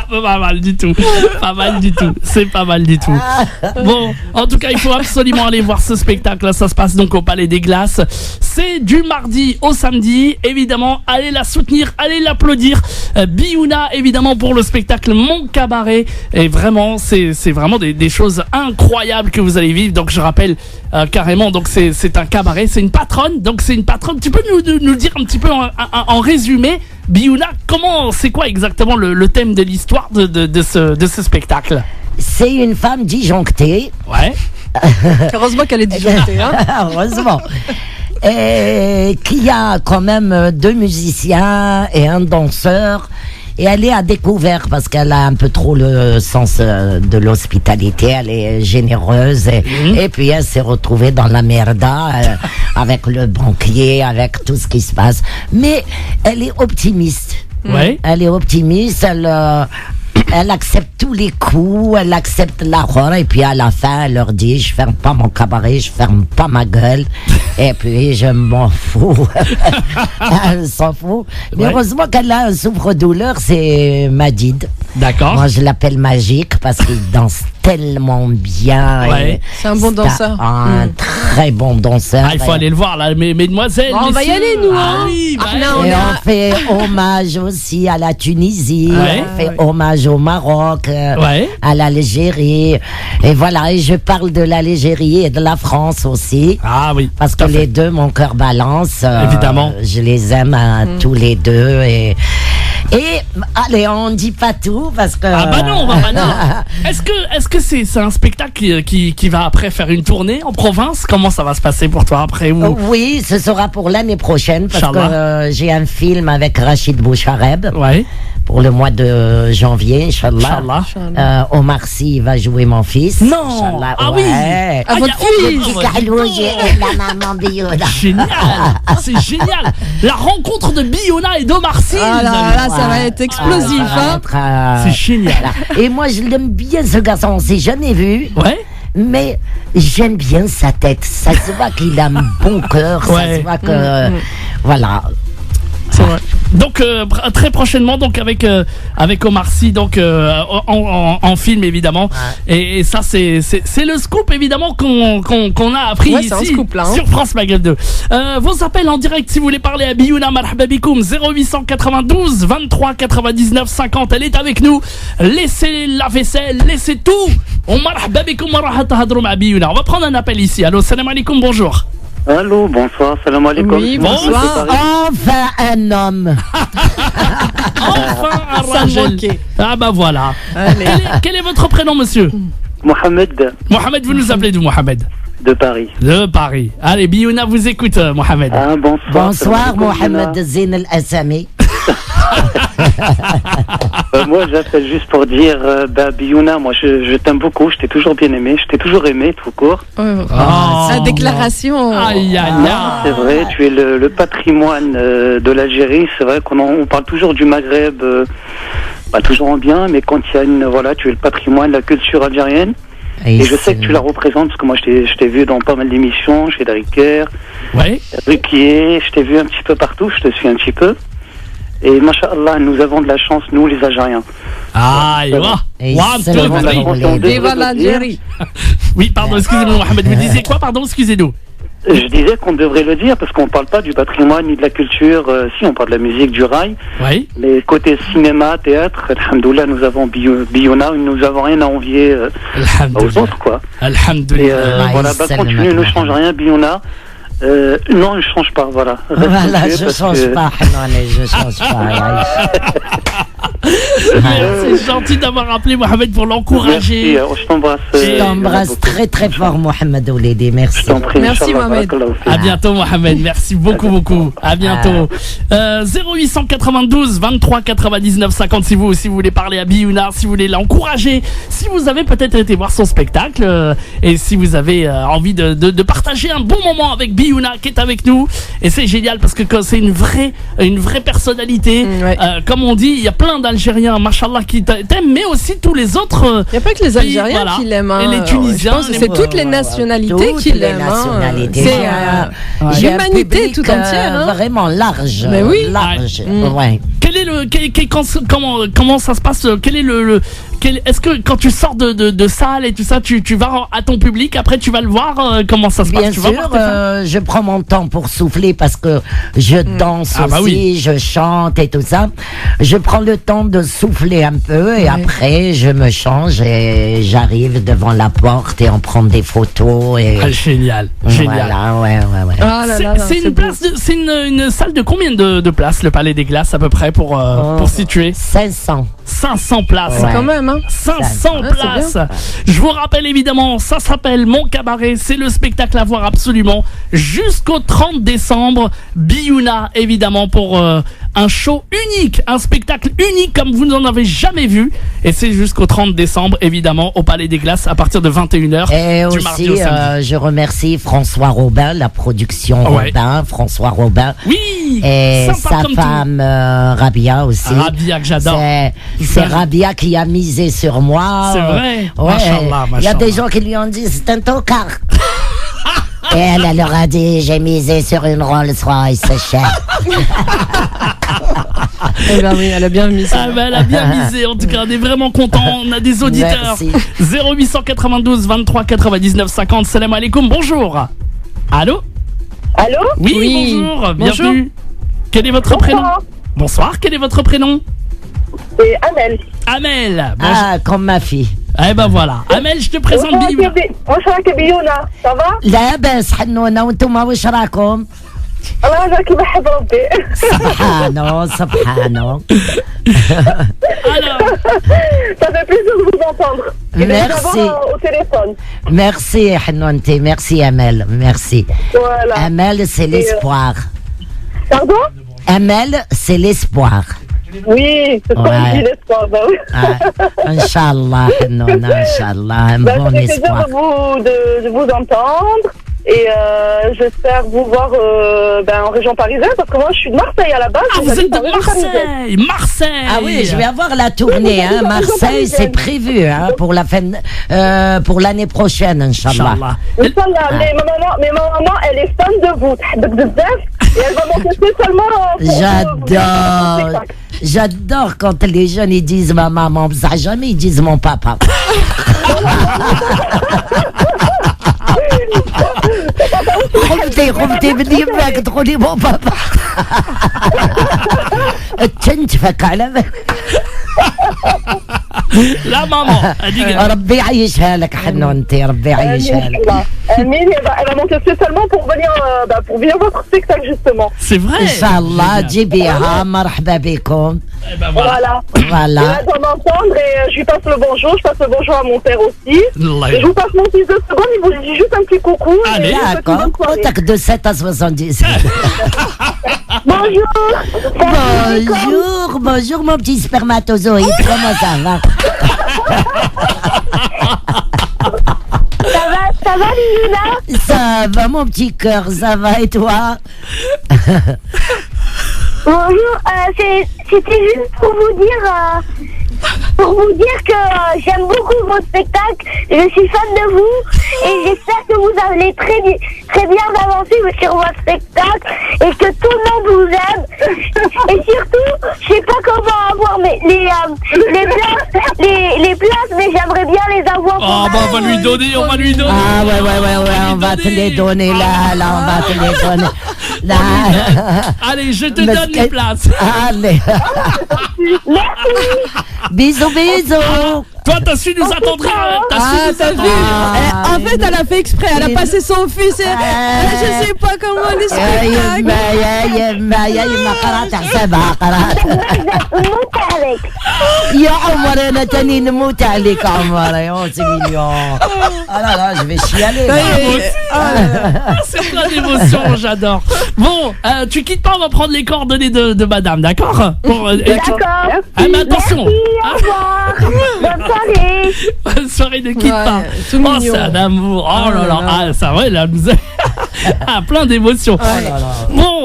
S2: Pas mal du tout. Pas mal du tout. C'est pas mal du tout. Bon, en tout cas, il faut absolument aller voir ce spectacle. Ça se passe donc au Palais des Glaces. C'est du mardi au samedi. Évidemment, allez la soutenir, allez l'applaudir. Biouna, évidemment, pour le spectacle Mon Cabaret. Et vraiment, c'est vraiment des choses incroyables que vous allez vivre. Donc, je rappelle carrément, donc c'est un cabaret. C'est une patronne. Donc, c'est une patronne. Tu peux nous dire un petit peu en résumé, Biouna, c'est quoi exactement le thème de l'histoire de ce spectacle?
S3: C'est une femme disjonctée.
S2: Ouais.
S4: Heureusement qu'elle est disjonctée. Hein.
S3: Heureusement. Et qui a quand même 2 musiciens et un danseur. Et elle est à découvert parce qu'elle a un peu trop le sens de l'hospitalité. Elle est généreuse. Et puis elle s'est retrouvée dans la merda avec le banquier, avec tout ce qui se passe. Mais elle est optimiste.
S2: Ouais.
S3: Elle est optimiste. Elle accepte tous les coups, elle accepte l'horreur, et puis à la fin, elle leur dit, je ferme pas mon cabaret, je ferme pas ma gueule, et puis je m'en fous. Elle s'en fout. Mais heureusement qu'elle a un souffre-douleur, c'est Madid.
S2: D'accord.
S3: Moi, je l'appelle Magique parce qu'il danse tellement bien.
S2: Ouais.
S4: C'est un bon danseur.
S3: Un très bon danseur.
S2: Il faut aller le voir, là, mesdemoiselles.
S4: On va y aller, nous.
S2: Ah oui,
S3: Et on fait hommage aussi à la Tunisie,
S2: Ouais.
S3: on fait hommage au Maroc, à l'Algérie. Et voilà, et je parle de l'Algérie et de la France aussi.
S2: Ah oui.
S3: Parce que les deux, mon cœur balance.
S2: Évidemment.
S3: Je les aime tous les deux. Et allez, on ne dit pas tout parce que...
S2: Ah bah non, Est-ce que c'est un spectacle qui va après faire une tournée en province? Comment ça va se passer pour toi après
S3: Oui, ce sera pour l'année prochaine parce
S2: Inch'Allah.
S3: que j'ai un film avec Rachid Bouchareb.
S2: Ouais.
S3: Pour le mois de janvier, Inch'Allah. Omar Sy va jouer mon fils.
S2: Non.
S3: Inch'Allah,
S2: Ah oui.
S3: ouais.
S2: Ah,
S4: votre fils.
S3: La maman Biouna.
S2: Génial. C'est génial. La rencontre de Biouna et d'Omar Sy.
S4: Ah là, ça va être explosif.
S2: C'est génial.
S3: Et moi, je l'aime bien, ce garçon. On s'est jamais vu.
S2: Ouais.
S3: Mais j'aime bien sa tête. Ça se voit qu'il a un bon cœur. Ça se voit que... Voilà.
S2: C'est vrai. Donc très prochainement, donc avec Omar Sy, donc en film évidemment. Et ça c'est le scoop évidemment qu'on a appris ici
S4: un scoop, là,
S2: sur France Maghreb 2. Vos appels en direct si vous voulez parler à Biouna, marhaba bikoum, 0892 23 99 50. Elle est avec nous. Laissez la vaisselle, laissez tout. On marhaba bikoum wa raha tahadrou ma Biouna. On va prendre un appel ici. Allô, salam alaikum, bonjour.
S7: Allô, bonsoir, salam alaikum.
S4: Oui, bonsoir.
S3: Enfin un homme.
S2: Enfin un
S4: Ça
S2: Rangel.
S4: manquait.
S2: Ah bah voilà.
S4: Allez.
S2: Quel est votre prénom, monsieur?
S7: Mohamed
S2: Mohamed, vous nous appelez d'où, Mohamed?
S7: de Paris.
S2: De Paris. Allez, Biouna vous écoute, Mohamed.
S7: Ah, bonsoir.
S3: Bonsoir,
S7: salam alaikum,
S3: Mohamed Zine El-Assami.
S7: moi, j'appelle juste pour dire, Biouna, moi, je t'aime beaucoup, je t'ai toujours bien aimé, je t'ai toujours aimé, tout court.
S4: La déclaration.
S2: Aïe, aïe, aïe.
S7: C'est vrai, tu es le patrimoine de l'Algérie. C'est vrai on parle toujours du Maghreb, pas toujours en bien, mais quand il y a tu es le patrimoine, la culture algérienne. Et je sais que tu la représentes, parce que moi, je t'ai vu dans pas mal d'émissions, chez Dricker, Ruquier, je t'ai vu un petit peu partout, je te suis un petit peu. Et Masha'Allah, nous avons de la chance, nous, les Algériens.
S2: Ah,
S4: Viva l'Algérie.
S2: Oui, pardon, excusez-moi, Mohamed. Vous disiez quoi, pardon, excusez-nous.
S7: Je disais qu'on devrait le dire, parce qu'on parle pas du patrimoine ni de la culture. Si, on parle de la musique, du rail.
S2: Oui.
S7: Mais côté cinéma, théâtre, alhamdoulilah, nous avons Biouna, nous n'avons rien à envier aux autres, quoi.
S2: Alhamdoulilah.
S7: Et voilà, continue, ne change rien, Biouna. Non, je change pas, voilà.
S3: Voilà, je change pas, non, je change pas.
S2: C'est gentil d'avoir appelé Mohamed pour l'encourager.
S7: Merci, je t'embrasse.
S3: Je t'embrasse très très fort, Mohamed Ouledi. Merci.
S7: Je t'en prie,
S4: Merci,
S7: Inch'Allah,
S4: Mohamed.
S7: barakallahu fik.
S2: À bientôt Mohamed, merci beaucoup. À bientôt. 0892 23 99 50 si vous aussi vous voulez parler à Biouna, si vous voulez l'encourager, si vous avez peut-être été voir son spectacle et si vous avez envie de partager un bon moment avec Biouna qui est avec nous. Et c'est génial parce que c'est une vraie personnalité.
S4: Ouais.
S2: Comme on dit, il y a plein d'Algériens, machallah, qui t'aiment, mais aussi tous les autres.
S4: Il n'y a pas que les
S2: pays,
S4: Algériens
S2: voilà.
S4: qui l'aiment.
S2: Et les
S4: Je
S2: Tunisiens.
S4: pense que c'est toutes les nationalités qui l'aiment.
S3: Nationalités.
S4: C'est
S3: J'ai un
S4: l'humanité
S3: public,
S4: tout entière. hein.
S3: Vraiment large.
S4: Mais oui.
S3: Large.
S2: Ouais.
S3: Ouais.
S2: Quel est comment ça se passe? Quel est est-ce que quand tu sors de salle et tout ça, tu vas à ton public, après tu vas le voir, comment ça se passe?
S3: Bien
S2: Tu vas
S3: sûr,
S2: voir tes fans
S3: je prends mon temps pour souffler parce que je danse
S2: Ah bah
S3: aussi,
S2: oui.
S3: je chante et tout ça. Je prends le temps de souffler un peu et après je me change et j'arrive devant la porte et on prend des photos et
S2: Ah, génial.
S3: voilà, ouais.
S4: Ah là là,
S2: C'est une
S4: beau.
S2: place, c'est une salle de combien de places, le Palais des Glaces à peu près pour situer?
S3: 500.
S2: 500 places.
S3: Ouais.
S4: Quand même, hein.
S2: 500
S4: Ouais,
S2: places. Je vous rappelle évidemment, ça s'appelle Mon Cabaret. C'est le spectacle à voir absolument jusqu'au 30 décembre. Biouna, évidemment, pour un show unique, un spectacle unique comme vous n'en avez jamais vu. Et c'est jusqu'au 30 décembre, évidemment, au Palais des Glaces à partir de 21h.
S3: Et
S2: du mardi
S3: aussi,
S2: au samedi.
S3: je remercie François Robin, la production
S2: Ouais.
S3: Robin, François Robin.
S2: Oui,
S3: Et
S2: sympa
S3: sa
S2: comme
S3: femme Rabia aussi.
S2: tout. Rabia que j'adore.
S3: C'est Rabia qui a misé sur moi.
S2: C'est vrai.
S3: Ouais.
S2: Machallah,
S3: Il y a des
S2: machallah.
S3: gens qui lui ont dit c'est un tocard. Et elle leur a dit j'ai misé sur une Rolls Royce, c'est cher.
S4: Eh ben oui, elle a bien mis ça.
S2: Ah bah, elle a bien misé, en tout cas, on est vraiment contents. On a des auditeurs.
S3: Merci.
S2: 0892 23 99 50. Salam alaikum, bonjour. Allô?
S6: Allô?
S2: Oui,
S4: Oui.
S2: bonjour,
S4: Bonjour.
S2: bienvenue. Quel est votre prénom? Bonsoir, quel est votre prénom?
S6: C'est Amel.
S2: Amel. Bonjour.
S3: Ah, comme ma fille.
S2: Eh ben voilà. Amel, je te présente Biouna.
S6: وشراك بيونا صافا؟
S3: لاباس حنونة وانتم واش راكم؟
S6: الله يجزاك بحب ربي.
S3: سبحانه.
S2: Alors,
S6: Ça fait plaisir de vous entendre. Et de vous
S3: Merci.
S6: avoir au téléphone.
S3: Merci Hanounti, merci Amel, merci.
S6: Voilà.
S3: Amel, c'est l'espoir.
S6: Pardon?
S3: Amel, c'est l'espoir.
S6: Oui, c'est ce qu'on
S3: Ouais.
S6: dit, l'espoir. Bah oui.
S3: Ah, Inch'Allah, Hanouna, Inch'Allah, un
S6: Bah,
S3: bon
S6: ça fait plaisir
S3: espoir.
S6: de vous entendre. Et j'espère vous voir en région parisienne, parce que moi je suis de Marseille à la base.
S2: ah, vous
S6: j'habite
S2: êtes de
S6: en région parisienne.
S2: Marseille.
S3: Ah oui, je vais avoir la tournée, hein. Marseille, c'est prévu, hein, pour la fin, pour l'année prochaine, Inch'Allah.
S2: Inch'Allah.
S6: Inch'Allah, mais ma maman, elle est fan de vous, تحبك بزاف, et elle va monter spécialement pour
S3: J'adore. J'adore quand les jeunes ils disent ma maman, ça jamais ils disent mon papa. رمتي من يمك تقولي مو بابا. تنتفك على بالك.
S2: La maman. Elle dit que-
S3: ربي يعيشها لك حنونتي ربي يعيشها لك.
S6: Amine, elle va monter spécialement pour venir votre spectacle justement.
S2: C'est vrai.
S3: إن شاء الله جيبيها مرحبا بكم.
S2: Eh ben voilà.
S6: Voilà. Et
S3: Voilà.
S6: là, elle va m'entendre et je lui passe le bonjour. Je passe le bonjour à mon père aussi.
S2: Allah.
S6: Et je vous passe mon fils 2 secondes, il vous dit juste un petit coucou.
S2: Allez,
S6: et je vous souhaite une
S3: D'accord.
S6: bonne soirée.
S3: Contact de 7 à 70.
S6: Bonjour.
S3: Bonjour, bonjour mon petit spermatozoïde. Comment ça va?
S6: Ça va, Lina?
S3: Ça va mon petit cœur, ça va et toi?
S8: Bonjour, c'était juste pour vous dire que j'aime beaucoup vos spectacles, je suis fan de vous et j'espère que vous allez très bien avancer sur votre spectacle et que tout le monde vous aime. Et surtout, je sais pas comment avoir les places, mais j'aimerais bien les avoir.
S2: Oh, bah, on va lui donner, on va lui donner.
S3: Ah ouais, on va te les donner là, on va te les donner. Là.
S2: Allez, je te
S3: Mais
S2: donne les places.
S3: Allez. Bisous, bisous.
S2: Toi, t'as su nous attendrir. T'as su
S4: Ah,
S2: nous
S4: t'as vu
S2: attendrir.
S4: En fait, elle a fait exprès. Elle a passé son fils. Je sais pas comment les
S3: يا
S4: spectacles.
S3: يما قرات حسابها قرات
S8: نموت عليك.
S3: يا عمر انا تاني نموت عليك عمر يا سي مليون لا لا je vais chialer là.
S2: C'est plein d'émotions, j'adore. Bon, tu quittes pas, on va prendre les coordonnées de madame, d'accord?
S8: D'accord.
S2: Ah, mais attention.
S8: Merci, au revoir. Bonne soirée.
S2: Bonne soirée, ne quitte
S4: Ouais,
S2: pas.
S4: tout
S2: Oh,
S4: mignon.
S2: c'est un amour. Oh là là. Ah, ça va, là, nous ah, plein d'émotions. Bon,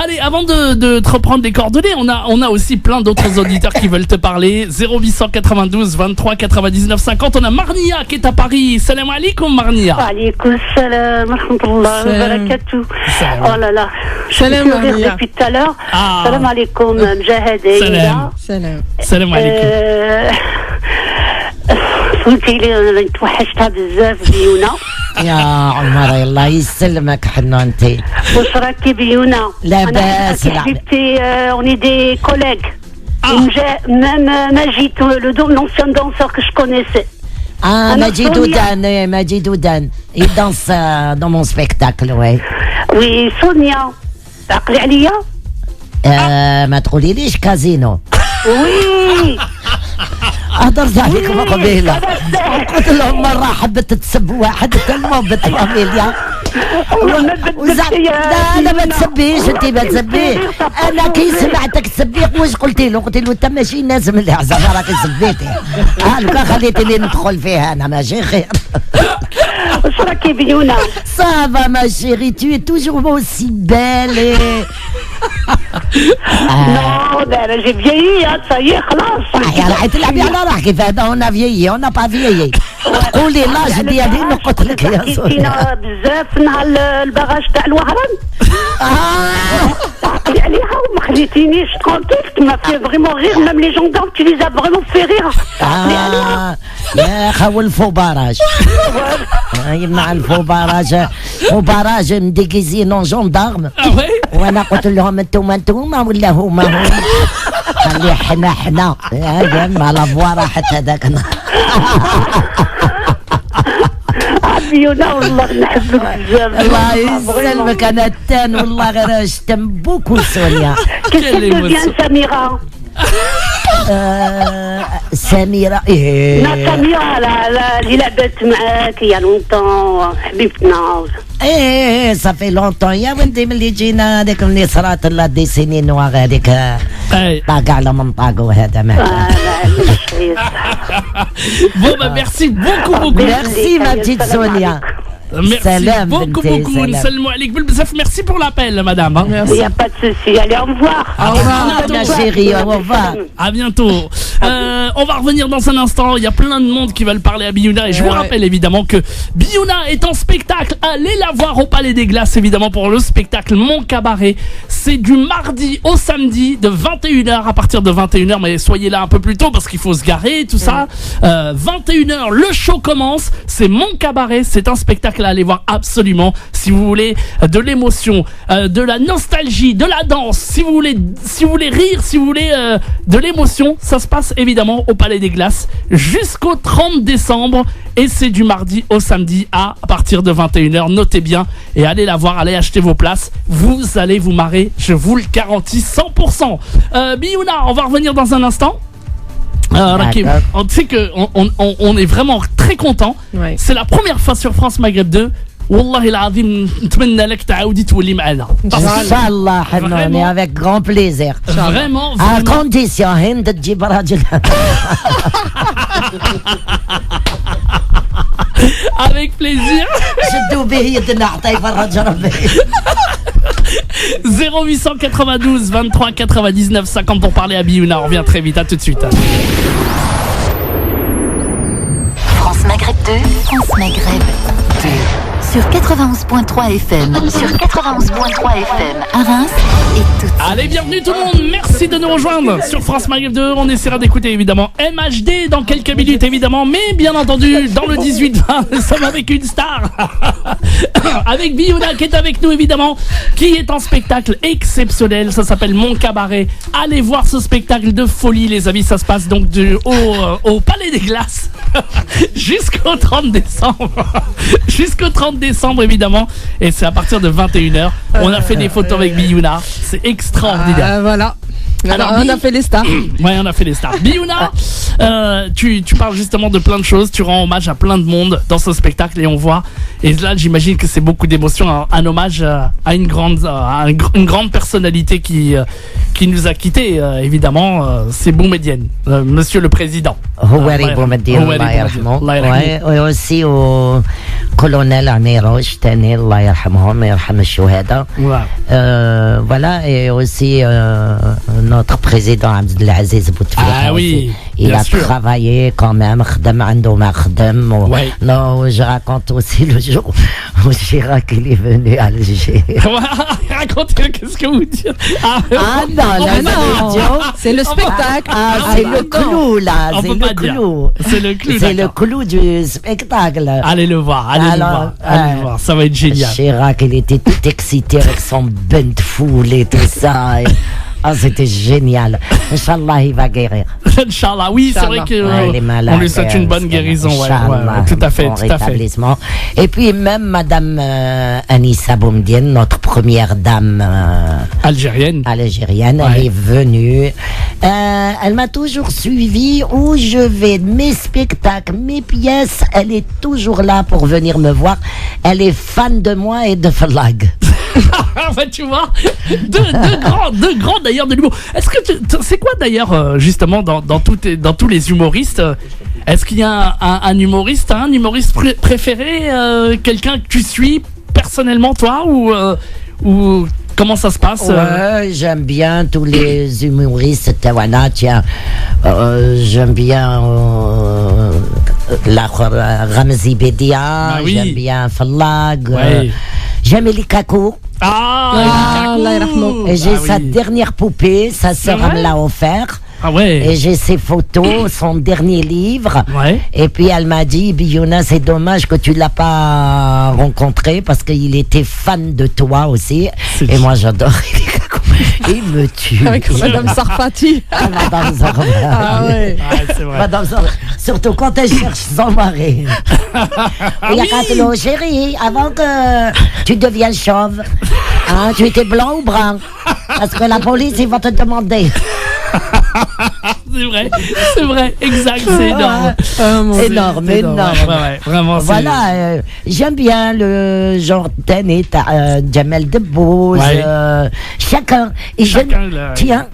S2: allez, avant de te reprendre les coordonnées, on a aussi plein d'autres auditeurs qui veulent te parler. 0892 23 99 50. On a Marnia qui est à Paris. Salam alaikum, Marnia.
S5: وعليكم السلام ورحمة الله وبركاته. Oh là là, je
S4: Salam,
S5: suis rire
S4: Maria.
S5: depuis tout à l'heure.
S2: Ah.
S5: Salam alaikum, Mjahed et
S2: Salam.
S5: Ida.
S4: Salam.
S2: Salam alaikum.
S5: قلتي لي أنا توحشتها بزاف بيونا.
S3: يا عمر الله يسلمك حنونتي
S5: واش راكي بيونا؟
S3: لاباس،
S5: أنا حبيبتي اوني دي كوليغ. Même Majid, l'ancien danseur que je connaissais.
S3: Ah, Majid Oudan, il danse dans mon spectacle, ouais.
S5: Oui, Sonia. تعقلي عليا؟
S3: ما تقوليليش كازينو
S5: Oui.
S3: هضرت عليكم قبيله قلت لهم مره حبت تسب واحد كلمه بالفاميليا لا ما تسبيش انت ما تسبيه انا كي سمعتك تسبيه واش قلتي له؟ قلت له انت ماشي ناس من العزة راكي سبيتي هلكا خليتي لي ندخل فيها انا ماشي خير
S5: واش راكي بيونا؟
S3: Ça va ma chérie, tu es toujours aussi belle et...
S5: Non, j'ai vieilli, hein, ça y est, خلاص.
S3: يا راح تلعبي على روحك هذا انا فيي انا با فيي قولي لاج ديالي نقول لك يا
S5: حكيتينا
S3: سوريا
S5: بزاف نهار الباغاج تاع الوهران. تعقلي عليها وما خليتينيش ترونكيل كما في فريمون غير ميم لي جوندارم tu les as vraiment fait rire. تعقلي عليها.
S3: يا خو الفوباراج مع الفوباراج فوباراج مديكيزين جوندارم
S2: Ah ouais?
S3: وانا قلت لهم انتوما ولا هما خلي حنا يا ما لافوا راحت هذاك
S5: بيونا والله نحبك بزاف.
S3: الله يسلمك انا التان والله غير شتم بوكو سوريا
S5: Qu'est-ce que devient Samira?
S3: سميرة
S5: لا سميرة لا اللي لعبت معاك يا لونطون حبيبتنا.
S3: ايه صافي لونطون يا ولدي ملي جينا هذيك ملي صرات لا دي سنين نواغ هذيك طاق على منطاق وهذا ما
S2: Bon, bah, merci beaucoup.
S3: Merci ma petite Sonia.
S2: Merci
S3: Salam,
S2: beaucoup.
S3: salam.
S2: Salam alaikum bzaf. Merci pour l'appel, madame. hein.
S5: Il n'y a pas de souci. Allez, au revoir.
S3: Au revoir ma chérie, au revoir.
S2: À bientôt. On va revenir dans un instant. Il y a plein de monde qui veulent parler à Biouna. Et je vous rappelle évidemment que Biouna est en spectacle. Allez la voir au Palais des Glaces, évidemment, pour le spectacle Mon Cabaret. C'est du mardi au samedi de 21h à partir de 21h. Mais soyez là un peu plus tôt parce qu'il faut se garer, tout ça. 21h, le show commence. C'est Mon Cabaret. C'est un spectacle à aller voir absolument. Si vous voulez de l'émotion, de la nostalgie, de la danse, si vous voulez rire, si vous voulez de l'émotion, ça se passe évidemment au Palais des Glaces jusqu'au 30 décembre et c'est du mardi au samedi à partir de 21h. Notez bien et allez la voir, allez acheter vos places. Vous allez vous marrer, je vous le garantis 100%. Biouna, on va revenir dans un instant. Rakim, on sait que on est vraiment très content.
S4: Ouais.
S2: C'est la première fois sur France Maghreb 2. والله العظيم نتمنى لك تعاودي تولي معنا.
S3: Inch'Allah حنوني avec grand plaisir.
S2: Vraiment,
S3: À
S2: vraiment.
S3: condition هند تجيب راجل.
S2: Avec plaisir.
S3: شدوا به يدنا حتى يفرج ربي.
S2: 0892 23 99 50 pour parler à Biouna. On revient très vite, à tout de suite.
S1: France Maghreb 2, France Maghreb 2. Sur 91.3 FM, sur 91.3 FM à Reims et tout.
S2: Allez, bienvenue tout le monde, merci de nous rejoindre sur France Maghreb 2. On essaiera d'écouter évidemment MHD dans quelques minutes évidemment, mais bien entendu dans le 18-20 nous sommes avec une star. avec Biouna qui est avec nous évidemment, qui est en spectacle exceptionnel, ça s'appelle Mon Cabaret. Allez voir ce spectacle de folie les amis, ça se passe donc au Palais des Glaces jusqu'au 30 décembre. Jusqu'au 30 décembre évidemment, et c'est à partir de 21h. On a fait des photos avec Biouna, c'est extraordinaire.
S4: Voilà. Alors, on a fait les stars.
S2: Ouais, on a fait les stars. Biouna, tu parles justement de plein de choses, tu rends hommage à plein de monde dans ce spectacle et on voit, et là j'imagine que c'est beaucoup d'émotions, un hommage à une grande personnalité qui nous a quittés, évidemment, c'est Boumediene, monsieur le président.
S3: Houari Boumediene, Allah yarhamou. Et aussi au colonel Amirouche, Tani, Allah yarhamhum, yarham al-shuhada. Voilà, et aussi notre président Abdelaziz Bouteflika.
S2: Ah oui,
S3: il a
S2: sûr.
S3: travaillé quand même, khadam ando ma khadam. Non, je raconte aussi le jour où Chirac il est venu à Alger.
S2: Racontez, qu'est-ce que vous dites?
S3: Non,
S4: c'est le spectacle.
S3: C'est le clou là,
S2: on
S3: c'est
S2: peut
S3: le
S2: pas dire.
S3: clou.
S2: C'est le clou.
S3: C'est le
S2: d'accord.
S3: clou du spectacle.
S2: Allez le voir, allez le voir, ça va être génial.
S3: Chirac, il était tout excité avec son bain de foule et tout ça. C'était génial. Inch'Allah, il va guérir.
S2: Inch'Allah, oui, c'est vrai que
S3: il est malade,
S2: on lui souhaite une bonne guérison. Ouais, tout à fait,
S3: bon
S2: tout à fait.
S3: rétablissement. Et puis même Madame Anissa Boumediene, notre première dame
S2: Algérienne,
S3: elle est venue. Elle m'a toujours suivi où je vais, mes spectacles, mes pièces. Elle est toujours là pour venir me voir. Elle est fan de moi et de Flag.
S2: Enfin, tu vois, deux grands d'ailleurs de l'humour. Est-ce que c'est quoi d'ailleurs justement dans tous les humoristes, est-ce qu'il y a un humoriste préféré, quelqu'un que tu suis personnellement toi ou comment ça se passe?
S3: Ouais, j'aime bien tous les humoristes Tawana, tiens, j'aime bien Ramzi Bedia, j'aime bien Fallag, j'aime Eli Kakou. Et j'ai sa dernière poupée, sa sœur me l'a offert. Et j'ai ses photos, son dernier livre. Et puis elle m'a dit, Biouna, c'est dommage que tu l'as pas rencontré parce qu'il était fan de toi aussi. Et moi j'adore. Il me tue.
S4: Avec Madame Sarfati.
S3: Madame Sarfati.
S2: C'est vrai.
S3: Madame Sarfati. Surtout quand elle cherche son mari. Il a dit, chérie, avant que tu deviennes chauve, hein, tu étais blanc ou brun? Parce que la police, il va te demander.
S2: C'est vrai, exact, c'est énorme.
S3: Énorme.
S2: Ouais, vraiment,
S3: voilà, j'aime bien le genre Jamel Debbouze, chacun. Et tiens,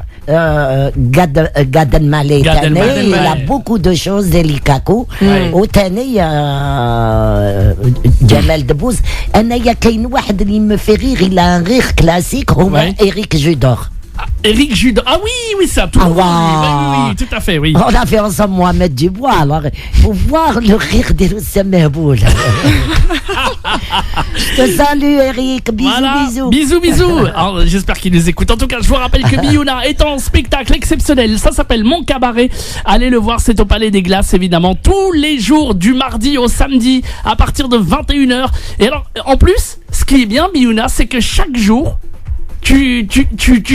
S3: Gad Elmaleh, il a beaucoup de choses, Eli Kakou. Au Tani, Jamel Debbouze. Il y a qu'un واحد اللي me fait rire, il a un rire classique, Eric Judor.
S2: Eric Judor. Ah oui, c'est un tout. Oui, tout à fait, oui.
S3: On a fait ensemble Mohamed Dubois, alors il faut voir le rire de Roussem Mehboul. Je te salue, Eric.
S2: Bisous. Alors, j'espère qu'il nous écoute. En tout cas, je vous rappelle que Biouna est en spectacle exceptionnel. Ça s'appelle Mon Cabaret. Allez le voir, c'est au Palais des Glaces, évidemment. Tous les jours, du mardi au samedi, à partir de 21h. Et alors, en plus, ce qui est bien, Biouna, c'est que chaque jour, tu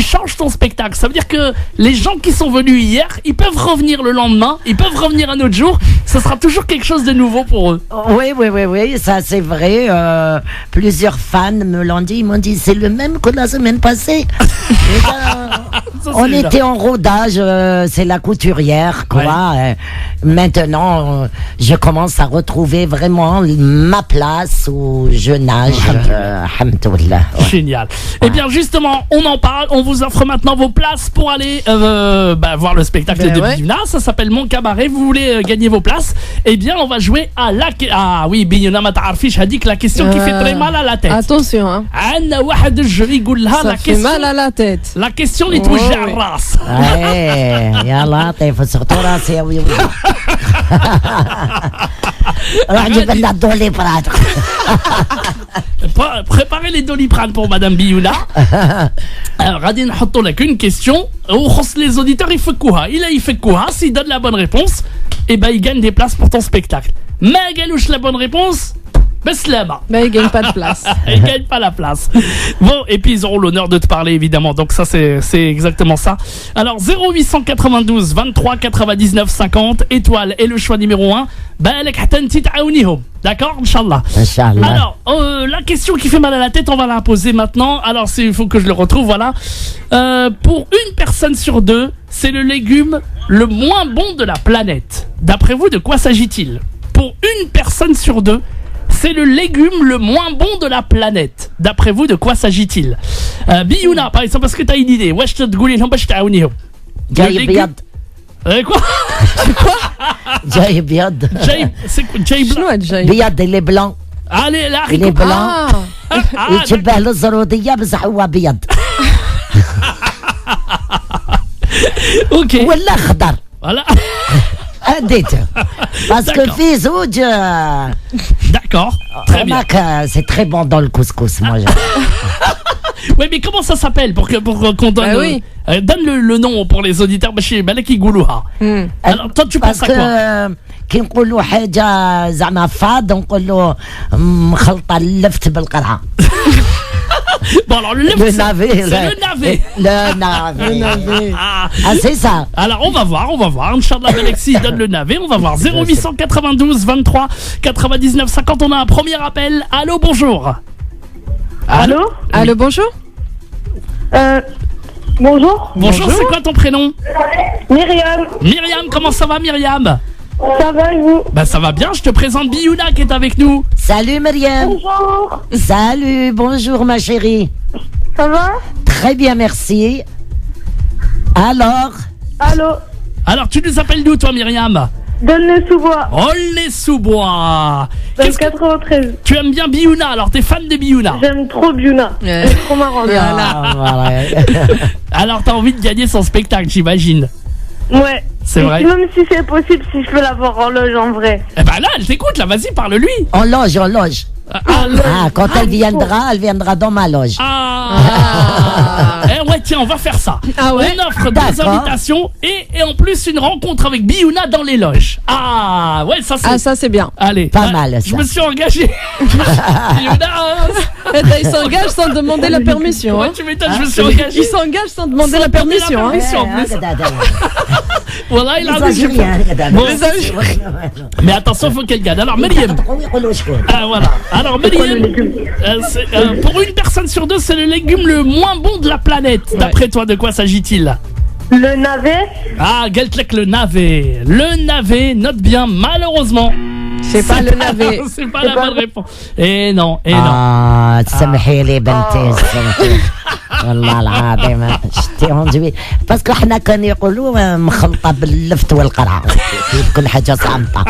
S2: changes ton spectacle. Ça veut dire que les gens qui sont venus hier, ils peuvent revenir le lendemain, ils peuvent revenir un autre jour. Ce sera toujours quelque chose de nouveau pour eux.
S3: Oui, ça c'est vrai. Plusieurs fans me l'ont dit. Ils m'ont dit c'est le même que la semaine passée. On était en rodage, c'est la couturière, quoi. Maintenant, je commence à retrouver vraiment ma place au jeune âge. Alhamdoulilah.
S2: Génial. Et bien justement, on en parle. On vous offre maintenant vos places pour aller voir le spectacle de Biouna. Ça s'appelle Mon Cabaret. Vous voulez gagner vos places? Eh bien, on va jouer à la... Ah oui, Biouna Matarfish a dit que la question qui fait très mal à la tête.
S4: Attention, hein. Ça fait mal à la tête.
S2: La question est touche à race.
S3: Yallah, il faut surtout rasser.
S2: Préparez les doliprane pour Madame Biouna. Alors, Radine Hatto n'a qu'une question. Les auditeurs, ils fait quoi? S'ils donnent la bonne réponse, et ben ils gagnent des places pour ton spectacle. Mais galouche la bonne réponse, Beslama.
S4: Mais il gagne pas de place.
S2: Ils gagnent pas la place. Bon, et puis ils auront l'honneur de te parler évidemment. Donc ça c'est exactement ça. Alors 0892 23 99 50 étoile et le choix numéro 1. Balek hatanti ta'awnihom. D'accord, Inch'Allah.
S3: Inch'Allah.
S2: Alors la question qui fait mal à la tête, on va la poser maintenant. Alors il faut que je le retrouve. Voilà. Pour une personne sur deux, c'est le légume le moins bon de la planète. D'après vous, de quoi s'agit-il? Pour une personne sur deux, c'est le légume le moins bon de la planète. D'après vous, de quoi s'agit-il? Biouna, par exemple, parce que t'as une idée. Wesh تقولي لهم باش تعاونيهم.
S3: جاي بيض.
S2: Quoi?
S3: جاي بيض.
S2: C'est quoi? Jay blanc.
S4: شنو هاد الجاي؟
S3: بيض اللي بلون.
S2: Allez, là,
S3: اللي بلون.
S4: Ah.
S3: يتشبه للزرودية بصح هو بيض.
S2: Ok.
S3: ولا خضر.
S2: Voilà.
S3: هديته. باسكو
S2: D'accord.
S3: في زوج.
S2: D'accord. Très bien.
S3: C'est très bon dans le couscous, moi.
S2: Oui, mais comment ça s'appelle pour qu'on donne
S4: Ah oui.
S2: donne le nom pour les auditeurs. باش بالك يقولوها. Alors toi tu penses à quoi?
S3: كي نقولوا حاجة زعما فاد نقولوا مخلطة اللفت بالقرعة.
S2: Bon alors le lèvre,
S3: Le
S2: c'est
S3: navet.
S2: le navet.
S3: Le navet. Ah, c'est ça.
S2: Alors on va voir. Inch'Allah Alexis donne le navet. On va voir. 0892 23 99 50. On a un premier appel. Allô, bonjour.
S5: Allô?
S4: Allô, bonjour.
S5: Bonjour.
S2: Bonjour, c'est quoi ton prénom?
S5: Myriam.
S2: Myriam, comment ça va Myriam?
S5: Ça va et vous?
S2: Bah ça va bien, je te présente Biouna qui est avec nous.
S3: Salut Myriam.
S5: Bonjour.
S3: Salut, bonjour ma chérie.
S5: Ça va?
S3: Très bien, merci. Alors,
S5: Allô?
S2: Alors tu nous appelles d'où toi Myriam?
S5: Donne-le-sous-bois.
S2: Oh les sous-bois.
S5: Dans le
S2: Qu'est-ce que
S5: 93.
S2: tu aimes bien Biouna? Alors t'es fan de Biouna?
S5: J'aime trop Biouna. Elle est trop marrante.
S3: voilà.
S2: Alors t'as envie de gagner son spectacle j'imagine.
S5: Ouais.
S2: C'est
S5: Et
S2: vrai.
S5: si même si c'est possible, si je peux l'avoir en loge en vrai.
S2: Eh ben là elle t'écoute là, vas-y parle-lui.
S3: On loge. Ah, quand elle viendra dans ma loge.
S2: Eh ouais tiens on va faire ça.
S4: Ah ouais?
S2: On offre des
S3: D'accord.
S2: invitations et en plus une rencontre avec Biouna dans les loges. Ah ouais ça c'est...
S4: Ah, ça c'est bien.
S2: Allez.
S3: Pas
S2: là,
S3: mal,
S2: Je
S3: ça.
S2: me suis engagé. Biouna.
S4: Il s'engage sans demander la permission.
S2: Ouais,
S4: Hein.
S2: tu m'étonnes, je me suis engagé.
S4: Il s'engage sans demander la permission. Hein.
S2: En plus. Voilà, il a
S3: Les Algériens,
S2: Bon,
S3: les Algériens.
S2: mais attention, faut qu'elle gagne. Alors, Myriam. Ah, voilà. Alors, Myriam, pour une personne sur deux, c'est le légume le moins bon de la planète. D'après toi, de quoi s'agit-il?
S5: Le navet.
S2: Ah, Galtlek, le navet. Le navet, note bien, malheureusement.
S4: C'est pas le navet.
S2: C'est pas la bonne réponse. Et non.
S3: تسمحي لي بنتي تسمحي والله العظيم شتي اندوي باسكو حنا كان يقولوا مخلطه باللفت والقرعه كل حاجه صامته.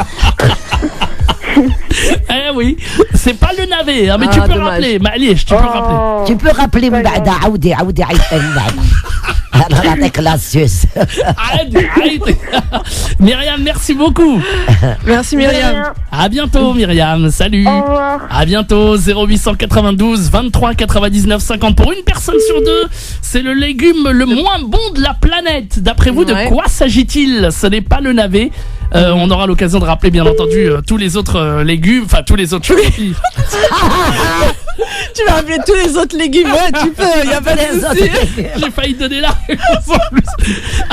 S2: Eh oui, c'est pas le navet, hein, mais
S4: Ah,
S2: tu peux
S4: dommage.
S2: rappeler. Maëlys, tu peux rappeler.
S3: Tu peux rappeler من بعد عودي عيطي من بعد. انا نعطيك لاسيوس.
S2: Arrête. Myriam, merci beaucoup.
S4: Merci Myriam.
S2: À bientôt Myriam, salut.
S5: Au revoir.
S2: À bientôt. 0892 23 99 50 pour une personne sur deux. C'est le légume le moins bon de la planète. D'après vous, de
S4: Ouais.
S2: quoi s'agit-il? Ce n'est pas le navet. On aura l'occasion de rappeler bien entendu tous les autres légumes, enfin tous les autres choses.
S4: Tu vas appeler tous les autres légumes. Ouais, tu peux. Y a pas de souci.
S2: J'ai failli donner la réponse en plus.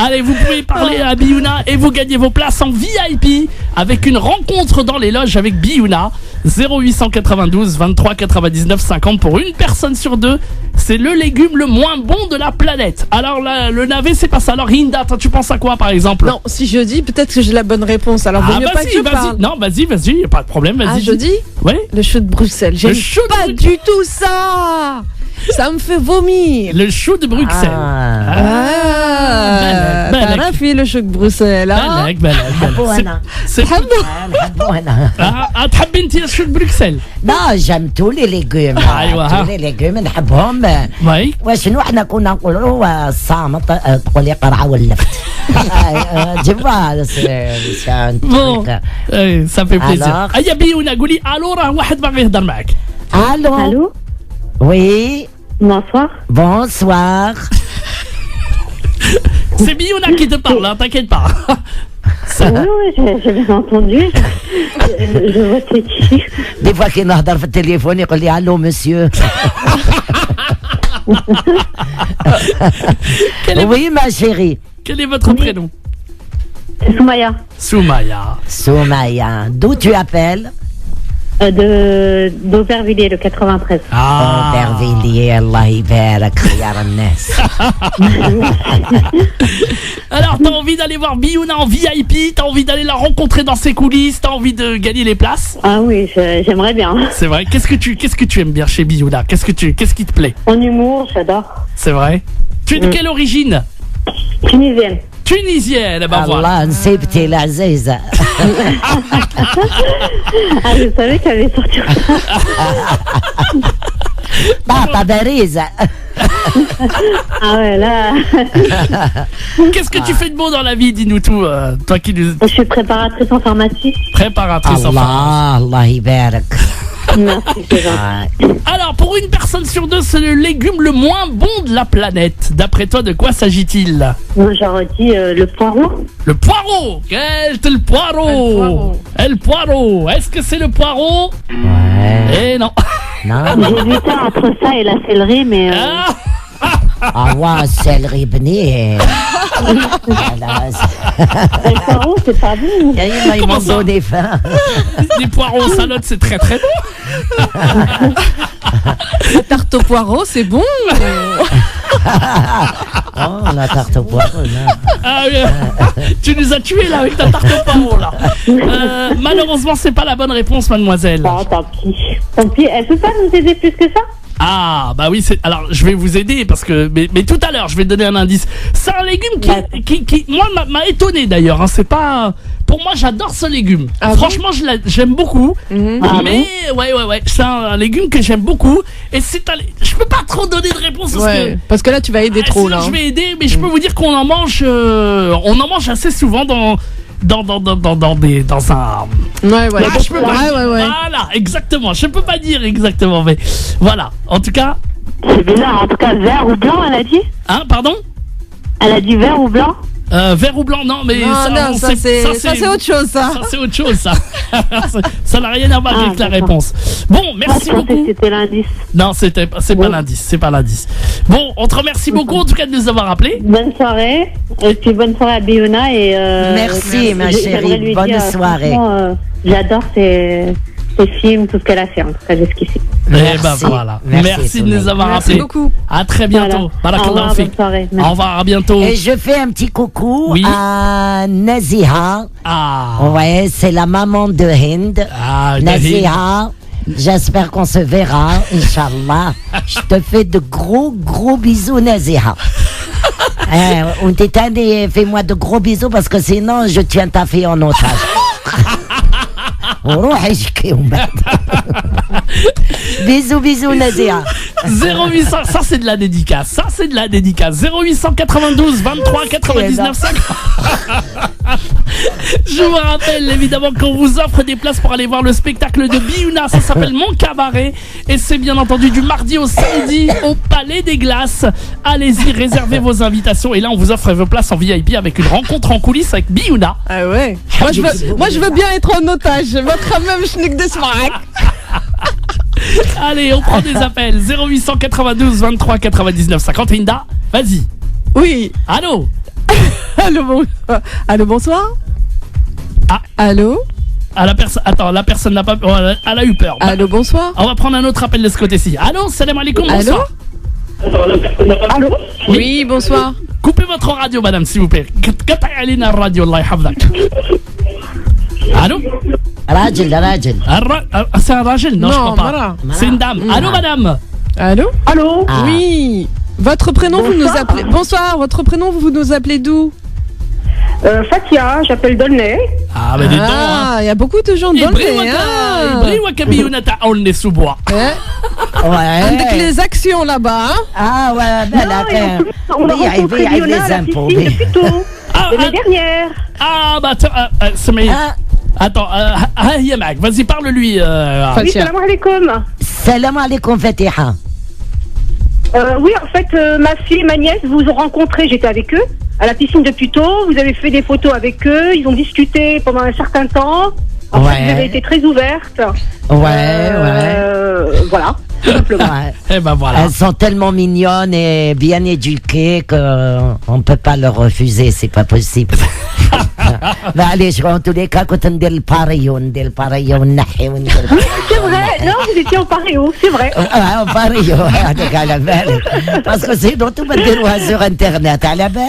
S2: Allez, vous pouvez parler à Biouna et vous gagnez vos places en VIP avec une rencontre dans les loges avec Biouna. 0892 23 99 50 pour une personne sur deux. C'est le légume le moins bon de la planète. Alors là, le navet, c'est pas ça. Alors Hinda, toi, tu penses à quoi par exemple?
S4: Non, si je dis, peut-être que j'ai la bonne réponse. Alors, vaut mieux pas que je parle.
S2: Non, vas-y, y a pas de problème, vas-y.
S4: Ah, je dis
S2: Ouais.
S4: le chou de Bruxelles. J'aime
S2: chou de
S4: pas du tout ça. Ça me fait vomir.
S2: Le chou de Bruxelles. Balak.
S4: تعرفي le chou de Bruxelles. hein?
S2: بالك.
S3: وانا
S2: C'est
S3: نحبو انا.
S2: تحبي انت الشو de Bruxelles?
S3: لا جام tous les légumes.
S2: أيوة.
S3: tous les légumes نحبهم.
S2: Oui.
S3: وشنو احنا كنا نقولوا الصامت تقولي قرعه واللفت. Tu vois, c'est un
S2: Bon,
S3: truc.
S2: ça fait plaisir.
S3: Alors
S2: يا بيونا قولي الو راه واحد باغي يهضر معك.
S3: Allô?
S5: Allô?
S3: Oui,
S5: Bonsoir.
S3: bonsoir.
S2: C'est Biouna qui te parle, hein, t'inquiète pas.
S5: Oui, j'ai bien entendu. Je vois c'est qui.
S3: Des fois qu'il نهضر في التليفون يقول لي allô monsieur. Oui ma chérie.
S2: Quel est votre prénom?
S5: C'est Soumaya.
S2: Soumaya.
S3: Soumaya. D'où tu appelles?
S5: d'Aubervilliers, le 93.
S3: Aubervilliers, Allah يبارك خيار الناس.
S2: Alors, t'as envie d'aller voir Biouna en VIP, t'as envie d'aller la rencontrer dans ses coulisses, t'as envie de gagner les places?
S5: Ah oui, j'aimerais bien.
S2: C'est vrai. Qu'est-ce que tu aimes bien chez Biouna? Qu'est-ce qui te plaît?
S5: Son humour, j'adore.
S2: C'est vrai. Tu es de quelle origine?
S5: Tunisienne.
S2: Tunisienne, ben voilà.
S3: Allah نسيبتي العزيزة.
S5: Ah, je savais qu'elle allait sortir.
S3: Papa Beriza.
S5: Ah ouais, là.
S2: Qu'est-ce que tu fais de beau dans la vie? Dis-nous tout. Toi qui nous...
S5: Je suis préparatrice informatique.
S2: Préparatrice
S3: Allah, Allah يبارك.
S5: Merci, c'est gentil.
S2: Alors, pour une personne sur deux, c'est le légume le moins bon de la planète. D'après toi, de quoi s'agit-il?
S5: Moi, j'aurais dit le poireau.
S2: Le poireau. Quel est le poireau? Le poireau. Est-ce que c'est le poireau?
S3: Ouais.
S2: Eh non.
S3: Non.
S5: J'hésitais entre ça et la céleri, mais.
S3: Ah ouais, céleri بنيه.
S5: Le poireau, c'est pas bon.
S3: Ils m'ont donné faim.
S2: Des poireaux en salade, c'est très très bon.
S4: La tarte au poireau, c'est bon.
S3: Oh, la tarte au poireau, là.
S2: Ah, tu nous as tués là avec ta tarte au poireau là. Malheureusement, c'est pas la bonne réponse, mademoiselle.
S5: Ah, tant pis. Tant pis. Elle peut pas nous aider plus que ça?
S2: Ah bah oui, alors je vais vous aider parce que mais tout à l'heure je vais donner un indice. C'est un légume qui moi m'a étonné d'ailleurs, hein. C'est pas, pour moi j'adore ce légume. Franchement j'aime beaucoup. Mais ouais, c'est un légume que j'aime beaucoup et je peux pas trop donner de réponse
S4: parce que là tu vas aider trop là.
S2: Je vais aider, mais je peux vous dire qu'on en mange assez souvent dans un...
S4: Ouais.
S2: Ah, je peux pas dire. Voilà, exactement. Je peux pas dire exactement, mais voilà. En tout cas...
S5: C'est bizarre. En tout cas, vert ou blanc, elle a dit?
S2: Hein, pardon?
S5: Elle a dit vert ou blanc?
S2: Vert ou blanc, non, mais
S4: ça c'est autre chose, ça.
S2: Ça c'est autre chose, ça. Ça n'a rien à voir avec la réponse. Bon, merci beaucoup.
S5: C'était l'indice.
S2: Non, c'est pas l'indice, c'est pas l'indice. Bon, on te remercie beaucoup en tout cas de nous avoir appelés.
S5: Bonne soirée. Et puis bonne soirée à Biouna et.
S3: Merci ma chérie. Bonne soirée.
S5: J'adore ses films, tout ce qu'elle a fait en tout cas jusqu'ici.
S2: Et ben voilà. Merci de nous avoir appelés.
S4: Merci beaucoup.
S2: À très bientôt.
S5: Voilà. Au revoir, bonne soirée.
S2: Au revoir, à bientôt.
S3: Et je fais un petit coucou à Naziha. Ouais, c'est la maman de Hind. Naziha. J'espère qu'on se verra, Inch'Allah. Je te fais de gros bisous, Naziha. On t'éteint, fais-moi de gros bisous parce que sinon je tiens ta fille en otage. Bisous Nadia.
S2: 0800, ça c'est de la dédicace. 0892 23 99 5. Je vous rappelle évidemment qu'on vous offre des places pour aller voir le spectacle de Biouna. Ça s'appelle Mon Cabaret et c'est bien entendu du mardi au samedi au Palais des Glaces. Allez-y, réservez vos invitations et là on vous offre vos places en VIP avec une rencontre en coulisses avec Biouna.
S4: Ah ouais. Moi je veux bien être en otage. Votre même schnick de soirée.
S2: Allez, on prend des appels. 0892 23 99 50. Inda, vas-y.
S4: Oui.
S2: Allô.
S4: Allô, bonsoir. Allô.
S2: Attends, la personne n'a pas... elle a eu peur.
S4: Allô, bonsoir.
S2: On va prendre un autre appel de ce côté-ci. Allô, salam alaikum, bonsoir.
S6: Allô?
S4: Oui, bonsoir.
S2: Coupez votre radio, madame, s'il vous plaît. Alina radio, Allah yahfazak. Allô?
S3: Rajel.
S2: C'est un rajel? Non, je crois pas.
S4: Mara.
S2: C'est une dame. Allô, madame?
S6: Allô?
S4: Oui. Votre prénom, vous nous appelez... Bonsoir, votre prénom, vous nous appelez d'où?
S6: Fatia, j'appelle Dolnay.
S2: Ah, mais dis donc.
S4: Il y a beaucoup de gens de Dolnay. Avec les actions là-bas.
S3: Ah ouais, belle affaire.
S6: On a rencontré Biouna à la piscine depuis tôt. L'année dernière.
S2: Ah, bah attends, vas-y, parle-lui.
S6: Oui, salam alaikum.
S3: Salam alaikum, Fatiha.
S6: Oui, en fait, ma fille et ma nièce vous ont rencontré, j'étais avec eux, à la piscine de Puteaux. Vous avez fait des photos avec eux, ils ont discuté pendant un certain temps. En fait,
S3: Ouais.
S6: vous avez été très ouverte. Voilà, tout simplement.
S3: Ouais.
S2: Eh ben voilà.
S3: Elles sont tellement mignonnes et bien éduquées qu'on ne peut pas leur refuser, c'est pas possible. معليش en tous les cas كنت ندير الباريو ونحي وندير
S6: C'est vrai, non, vous étiez en paréo, c'est vrai.
S3: باريو هذاك على بالك باسكو سينو نتوما ديروها سور انترنت على بالك.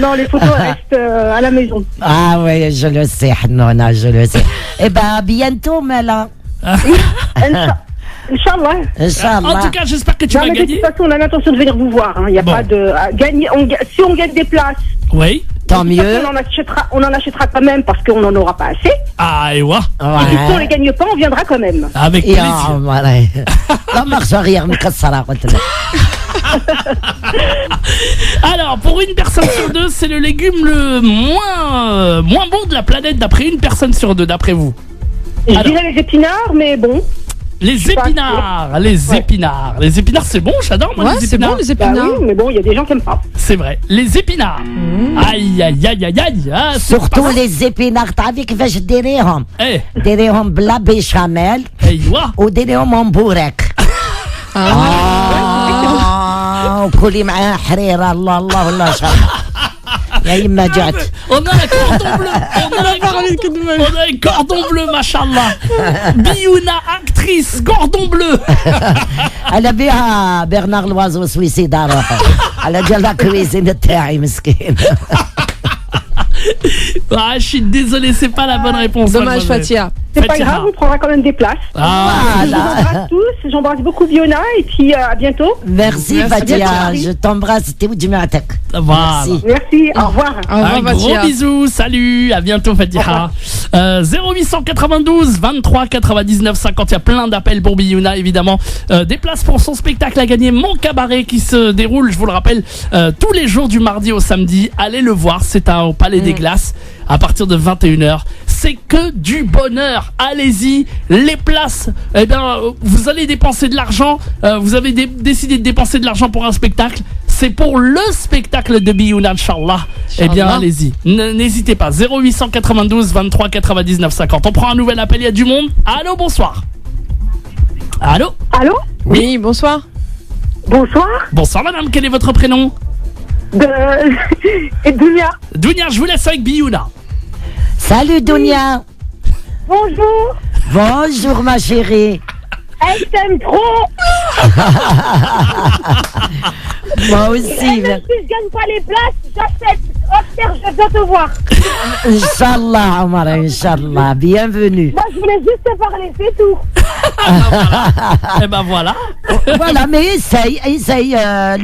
S6: Non, les photos restent à la maison.
S3: Ah oui, je le sais, Hanouna, je le sais. Eh ben, bientôt, Mela.
S6: Inch'Allah.
S2: En
S3: Inch'Allah.
S2: tout cas, j'espère que tu vas
S6: Non, mais de
S2: gagner.
S6: toute façon, on a l'intention de venir vous voir. Il n'y a
S2: Bon.
S6: pas de. Gagner, si on gagne des places,
S2: Oui.
S3: Tant
S6: de toute
S3: mieux.
S6: façon, on en achètera quand même parce qu'on n'en aura pas assez.
S2: Ah, et ouais.
S6: Et si on ne les gagne pas, on viendra quand même.
S2: Avec
S3: يا
S2: plaisir.
S3: مري لا مرش غير مكسرة قلت لك.
S2: Alors, pour une personne sur deux, c'est le légume le moins bon de la planète d'après une personne sur deux, d'après vous.
S6: Je
S2: Alors.
S6: dirais les épinards, mais bon.
S2: Les épinards, les épinards, c'est bon, j'adore moi
S4: Ouais,
S2: les
S4: c'est
S2: épinards.
S4: bon les
S6: Bah
S4: épinards.
S6: oui, mais bon, il y a des gens qui n'aiment pas.
S2: C'est vrai, les épinards. Aïe aïe aïe aïe aïe. Ah, c'est
S3: Surtout
S2: pas-
S3: les épinards تعرفي كيفاش ديريهم
S2: Eh,
S3: ديريهم بلا بيشاميل
S2: ايوه.
S3: وديريهم مبورك وكلي معاها حريرة الله الله والله شاء يا يما جعت.
S2: On a un cordon bleu. On a un cordon bleu, machallah. Biouna, actrice, cordon bleu.
S3: على بها برنار لوازو سويسيد روحه على جال لا كويزين تاعي مسكين.
S2: Ah, je suis désolé, c'est pas la bonne réponse.
S4: Dommage,
S2: mademoiselle.
S4: Fatia.
S6: C'est pas
S2: Fatia.
S6: grave, on prendra quand même des places.
S2: Ah,
S6: Je vous embrasse tous, j'embrasse beaucoup Biona et puis à bientôt.
S3: Merci Fatia,
S6: Merci.
S3: je t'embrasse وجماعتك.
S2: voilà.
S3: Merci.
S6: Merci, au revoir.
S4: Au revoir,
S2: Un gros
S4: Fatia.
S2: bisou, salut, à bientôt Fatiha. 0892 23 99 50, il y a plein d'appels pour Biouna évidemment. Des places pour son spectacle à gagner, Mon Cabaret, qui se déroule, je vous le rappelle, tous les jours du mardi au samedi. Allez le voir, c'est au Palais des Glaces à partir de 21h. C'est que du bonheur, allez-y, les places, eh bien, vous allez dépenser de l'argent, vous avez décidé de dépenser de l'argent pour un spectacle, c'est pour le spectacle de Biouna, Inch'Allah. Eh bien,
S4: Inch'Allah.
S2: allez-y, n'hésitez pas, 0892 23 99 50. On prend un nouvel appel, il y a du monde. Allô, bonsoir. Allô.
S6: Allô?
S4: Oui, bonsoir.
S6: Bonsoir.
S2: Bonsoir madame, quel est votre prénom?
S6: Et Dunia.
S2: Dounia, je vous laisse avec Biouna.
S3: Salut Dunia.
S6: Bonjour.
S3: Bonjour ma chérie.
S6: Elle t'aime trop.
S3: Moi aussi.
S6: Même si je gagne pas les places, j'achète. Oscar, je viens te voir.
S3: Inch'Allah Omar, Inch'Allah. Bienvenue.
S6: Moi, je voulais juste te parler, c'est tout.
S2: Eh ben voilà.
S3: Voilà, mais essaye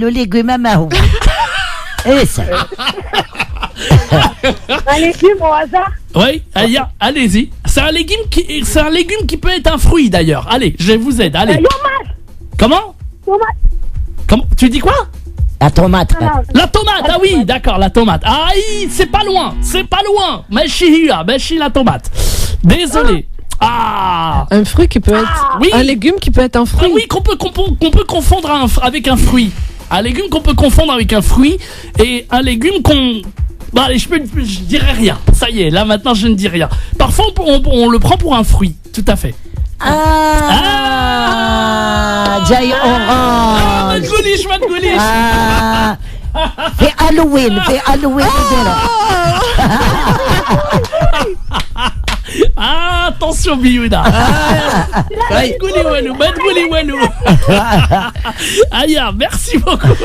S3: le légume à Mahou. Essaye.
S6: Un légume au hasard.
S2: Oui, allez-y. C'est un légume qui peut être un fruit d'ailleurs. Allez, je vous aide. Allez.
S6: Tomate.
S2: Comment?
S6: Tomate.
S2: Comment? Tu dis quoi?
S3: La tomate.
S2: La tomate. Ah oui, d'accord, la tomate. Ah, c'est pas loin. Meshi la tomate. Désolé. Ah.
S4: Un fruit qui peut être.
S2: Oui.
S4: Un légume qui peut être un
S2: Ah
S4: fruit.
S2: oui, qu'on peut confondre avec un fruit. Un légume qu'on peut confondre avec un fruit et un légume qu'on... Bah allez, je dirais rien. Ça y est, là maintenant je ne dis rien. Parfois on le prend pour un fruit, tout à fait.
S3: جاي
S2: ما
S3: orange.
S2: تقوليش ما تقوليش.
S3: في هالوين نديرها.
S2: Ah, attention Biouna. ما تقولي والو. Aya, merci beaucoup.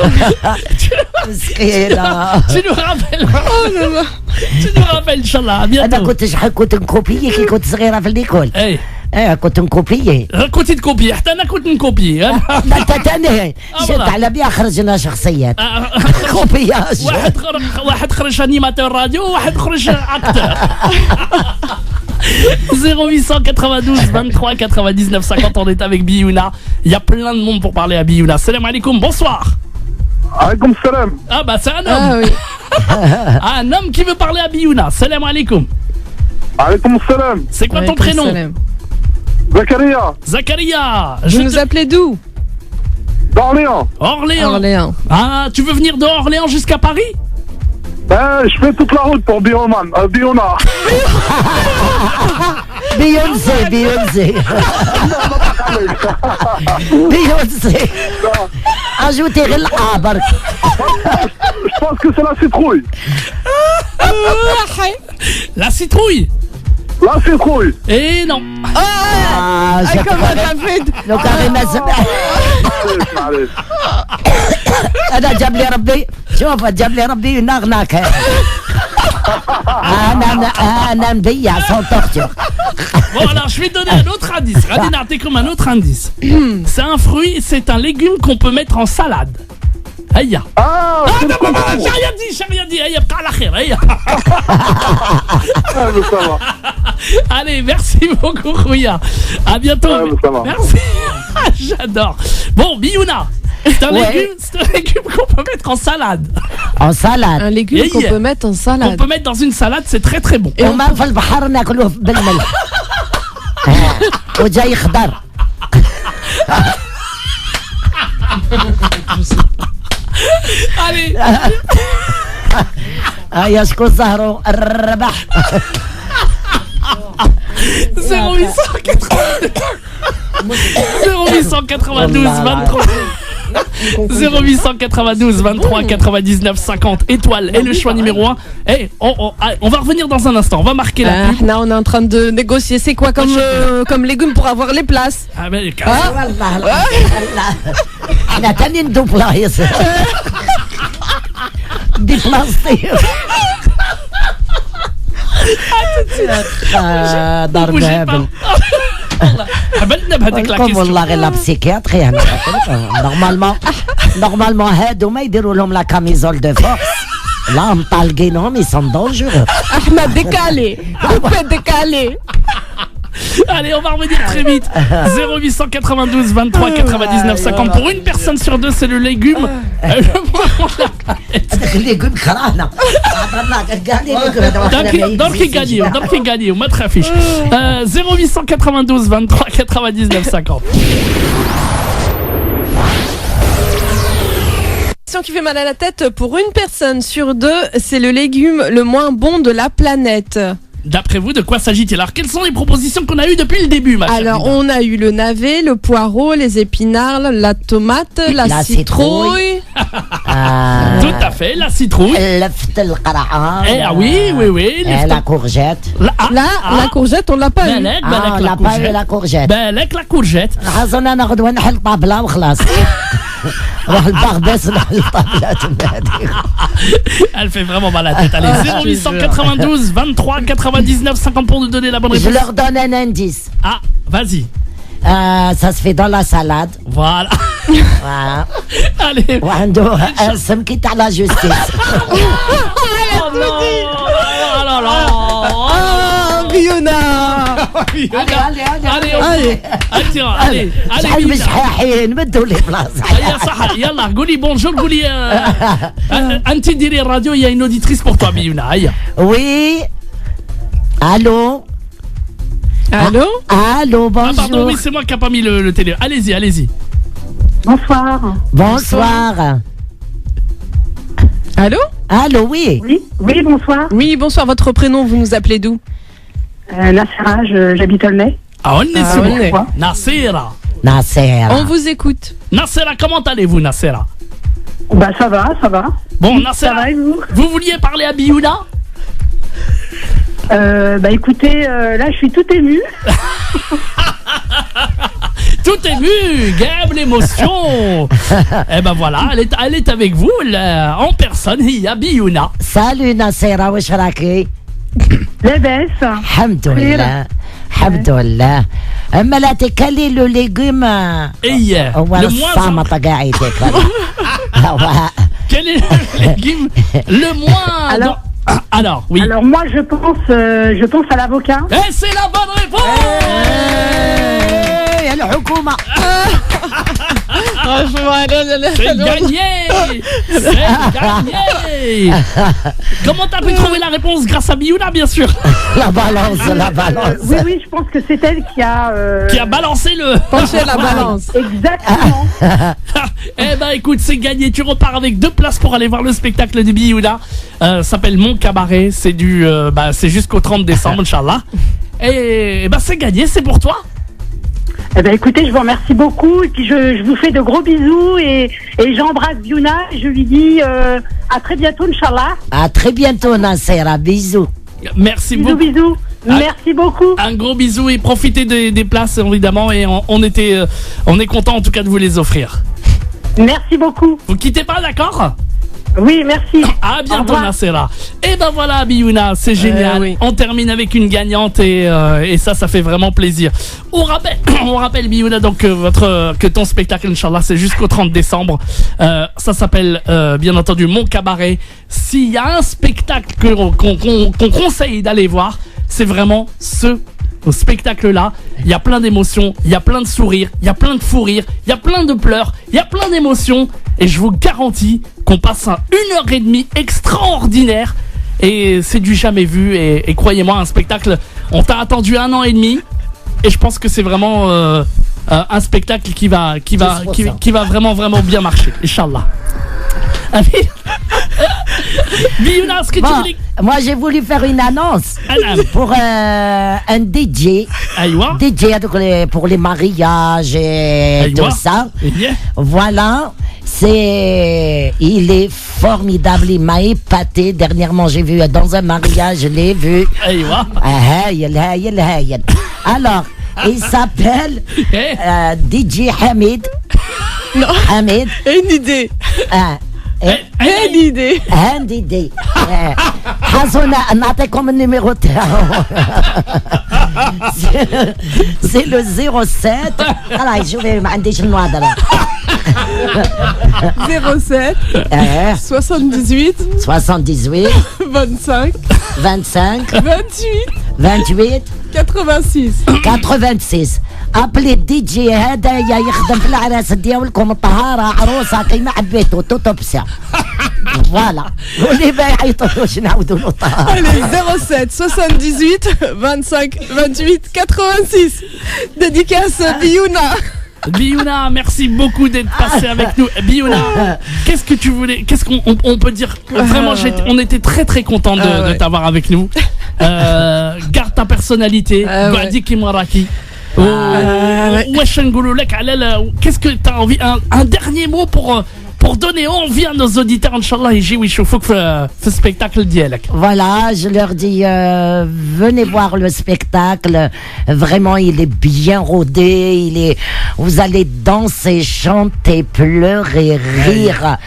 S3: مسكينة.
S2: Tu nous rappelles. Tu nous rappelles, Inch'Allah. À
S3: أنا
S2: bientôt.
S3: كنت نكوبيي كي كنت صغيرة في الإيكول.
S2: Hey,
S3: كنت نكوبيي.
S2: كنت تكوبي حتى أنا كنت نكوبي.
S3: لا تاني شفت على بيها خرجنا شخصيات. كوبياج.
S2: واحد خرج انيماتور راديو وواحد خرج اكتور. 0892 23 99 50, on est avec Biouna. Il y a plein de monde pour parler à Biouna. Salam alaikum, bonsoir.
S9: Alaikum salam.
S2: Ah bah c'est un
S4: Ah
S2: homme.
S4: oui.
S2: Un homme qui veut parler à Biouna. Salam alaikum.
S9: Alaikum salam.
S2: C'est quoi ton
S4: Alaikum
S2: prénom?
S4: salam.
S9: Zakaria,
S2: Zakaria.
S4: Vous nous appelez d'où?
S9: d'Orléans.
S2: Orléans.
S4: Orléans.
S2: Ah, tu veux venir de Orléans jusqu'à Paris?
S9: Ben, je fais toute la route pour Biona.
S3: Beyoncé. Beyoncé. Ajoutez le A, bark.
S9: Je pense que c'est la citrouille.
S2: La citrouille.
S9: La citrouille.
S2: Et non.
S4: comment t'as fait
S3: لو كان الناس
S9: معلش.
S3: انا جاب لي ربي شوف جاب لي ربي نغناك انا مبيع صوت اختي.
S2: Bon, alors je vais te donner un autre indice. Radina, t'es comme un autre indice. C'est un fruit, c'est un légume qu'on peut mettre en salade. Aïe.
S9: Ah, c'est le
S2: non,
S9: concombre.
S2: j'ai rien dit. Aïe, bqa la khair, aïe.
S9: Ah, mais ça va.
S2: Allez, merci beaucoup, Rouya. À bientôt.
S9: Ouais, mais ça va.
S2: Merci. J'adore. Bon, Biouna, c'est un légume qu'on peut mettre en salade.
S3: En salade.
S4: Un légume qu'on peut mettre en
S2: On
S4: salade.
S2: peut mettre dans une salade, c'est très très bon.
S3: وما في البحر ناكلوه بالملح وجاي خضر.
S2: Allez.
S3: يشكو الزهر الربح.
S2: 0892 23 99 50 étoiles et le choix numéro 1. Hey, on va revenir dans un instant. On va marquer la pub.
S4: Là, on est en train de négocier. C'est quoi comme légumes pour avoir les places?
S2: Ah ben,
S3: والله احنا تاني ندوب بلايص دي بلاصتي دار بابل.
S2: حبلنا بهذيك لا
S3: قولكم
S2: كيستيون.
S3: والله غير لا بسيكياتري هنا نورمالمون هادو ما يديروا لهم لا كاميزول دو فورس لا مطالقينهم يسون دونجورو.
S4: Ahmed, décalé. Coupé, décalé.
S2: Allez, on va revenir très vite. 0892 23 99 50. Pour une personne sur deux, c'est le légume. Le moins bon de la planète.
S3: هذاك اللي يقول كرهنا هضرنا كاع اللي يقول
S2: Donc il gagne, on m'a affiche. 0892 23 99 50.
S4: Question qui fait mal à la tête pour une personne sur deux, c'est le légume le moins bon de la planète.
S2: D'après vous, de quoi s'agit-il? Alors, quelles sont les propositions qu'on a eues depuis le début, ma chère
S4: Alors,
S2: Lina?
S4: on a eu le navet, le poireau, les épinards, la tomate, la citrouille.
S2: Tout à fait, la citrouille.
S3: لفت القرعه.
S2: Ah oui.
S3: La courgette.
S4: La courgette, on l'a pas eu.
S2: Balek,
S3: on l'a pas eu la courgette.
S2: Balek, la courgette.
S3: حظنا ناخذ نحل طابله وخلاص. روح البغداد نحل طابلات هذيك.
S2: Elle fait vraiment mal à la tête. Allez, 0892 23 99 50 pour nous donner la bonne
S3: Je
S2: réponse.
S3: leur donne un indice.
S2: Ah, vas-y.
S3: Ça se fait dans la salade.
S2: Voilà.
S3: Voilà.
S2: Allez.
S3: وعنده اسم كي تاع لا جوستيس.
S2: Oh non. Oh là là.
S4: Biona.
S2: Allez, tiens, allez,
S3: شحال
S2: Lina.
S3: بشحاحين مدوا لي بلاصه.
S2: يا صح يلا قولي bonjour قولي انت ديري الراديو il y a une auditrice pour toi Biouna هيا.
S3: Oui. Allô.
S4: Allô?
S3: Allô,
S2: Ah pardon,
S3: bonjour.
S2: oui, c'est moi qui n'ai pas mis le télé. Allez-y.
S6: Bonsoir.
S3: Bonsoir.
S4: Allô?
S3: Allô, oui.
S6: Oui, bonsoir.
S4: Oui, bonsoir, votre prénom, vous nous appelez d'où?
S6: Nassera, j'habite Aulnay.
S2: Ah, on est sur
S4: Aulnay.
S2: Nassera.
S3: Nasser.
S4: On vous écoute.
S2: Nassera, comment allez-vous Nassera?
S6: Bah ça va.
S2: Bon,
S6: Ça
S2: Nassera,
S6: va et vous?
S2: vous vouliez parler à Biouna?
S6: Bah écoutez, là je suis toute émue.
S2: Tout ému, Gab, l'émotion. Eh ben voilà, elle est avec vous en personne, il y a Biouna.
S3: Salut Nassera, واش راكي؟
S6: لاباس.
S3: الحمد لله. الحمد لله. اما لا تكلي لو ليغوم
S2: Et
S3: هو
S2: le moins
S3: الصامت قاعد ياكل.
S2: quel est le légume le moins alors oui.
S6: Alors moi je pense à l'avocat.
S2: Et c'est la bonne réponse.
S3: يا الحكومه.
S2: C'est gagné. C'est gagné. Comment t'as pu trouver la réponse? Grâce à Biouna, bien sûr.
S3: La balance.
S6: Oui, je pense que c'est elle qui a
S2: balancé le...
S4: Penché la balance.
S6: Exactement.
S2: Eh ben écoute, c'est gagné. Tu repars avec 2 places pour aller voir le spectacle de Biouna. S'appelle Mon Cabaret. C'est c'est jusqu'au 30 décembre, Inch'Allah. Et c'est gagné, c'est pour toi.
S6: Eh ben écoutez, je vous remercie beaucoup et puis je vous fais de gros bisous et j'embrasse Biouna et je lui dis à très bientôt, Inch'Allah.
S3: À très bientôt, Nassera. Bisous.
S2: Merci beaucoup.
S6: Bisous. Merci beaucoup.
S2: Un gros bisou et profitez des places évidemment et on est content en tout cas de vous les offrir.
S6: Merci beaucoup.
S2: Vous quittez pas, d'accord?
S6: Oui, merci.
S2: À bientôt, Nassera. Et ben voilà, Biouna, c'est génial.
S4: Oui.
S2: On termine avec une gagnante et ça fait vraiment plaisir. On rappelle Biouna, donc que ton spectacle, Inch'Allah, c'est jusqu'au 30 décembre. Ça s'appelle bien entendu Mon Cabaret. S'il y a un spectacle qu'on conseille d'aller voir, c'est vraiment ce spectacle-là. Il y a plein d'émotions, il y a plein de sourires, il y a plein de fous rires, il y a plein de pleurs, il y a plein d'émotions. Et je vous garantis qu'on passe 1h30 extraordinaire. Et c'est du jamais vu. Et croyez-moi, un spectacle, on t'a attendu 1 an et demi. Et je pense que c'est vraiment un spectacle qui va vraiment bien marcher. Inch'Allah. Biouna, ce que tu voulais...
S3: Moi, j'ai voulu faire une annonce pour un DJ.
S2: Aïwa.
S3: DJ pour les mariages et
S2: Aïwa.
S3: tout ça.
S2: Yeah.
S3: Voilà. Il est formidable. Il m'a épaté. Dernièrement, j'ai vu dans un mariage, je l'ai vu.
S2: Aïwa.
S3: Alors, il s'appelle DJ Hamid.
S4: Non.
S3: Hamid.
S4: Une idée. Une idée.
S3: idée. Hassouna, نعطيكم النيميرو تاعو. C'est le 07. Alors, je vais ما عنديش النوادر.
S4: 07 78
S3: 78
S4: 25
S3: 28
S4: 86.
S3: Appelez DJ هذايا يخدم في العراس ديالكم الطهارة عروسة كيما حبيتو توت اوبسيون. Voilà. واللي ما يعيطولوش نعاودوا له الطهارة.
S4: Allez, 07 78 25 28 86. Dédicace Biouna.
S2: Biouna, merci beaucoup d'être passé avec nous. Biouna, qu'est-ce qu'on peut dire? Vraiment, on était très très content de t'avoir avec nous. Garde ta personnalité. Gadi Kimaraki. Qu'est-ce que tu as envie? Un dernier mot pour donner envie à nos auditeurs, Inch'Allah, يجيو يشوفوك في spectacle ديالك.
S3: Voilà, je leur dis, venez voir le spectacle. Vraiment, il est bien rodé. Vous allez danser, chanter, pleurer, rire.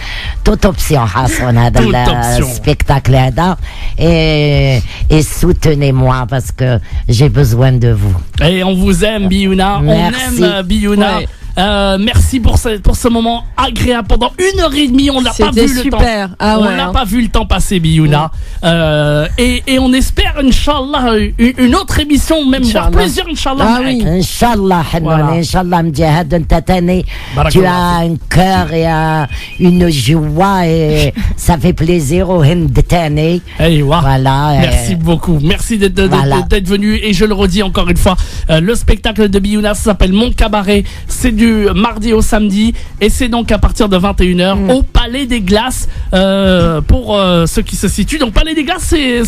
S3: Toute option, Hassan, le spectacle là. Et soutenez-moi parce que j'ai besoin de vous.
S2: Et on vous aime, Biouna.
S3: Merci.
S2: On aime Biouna. Ouais. Merci pour ce moment agréable. Pendant 1h30, on n'a pas vu le temps. On n'a pas vu le temps passer, Biouna. Et on espère, Inch'Allah, une autre émission, même voire plusieurs, Inch'Allah.
S3: Ah oui. Inch'Allah, voilà. Inch'Allah, tu as un cœur et une joie et ça fait plaisir au Hindtani. Voilà.
S2: Merci beaucoup. Merci d'être venu. Et je le redis encore une fois, le spectacle de Biouna s'appelle Mon Cabaret. C'est du mardi au samedi et c'est donc à partir de 21h au Palais des Glaces pour ceux qui se situent. Donc Palais des Glaces c'est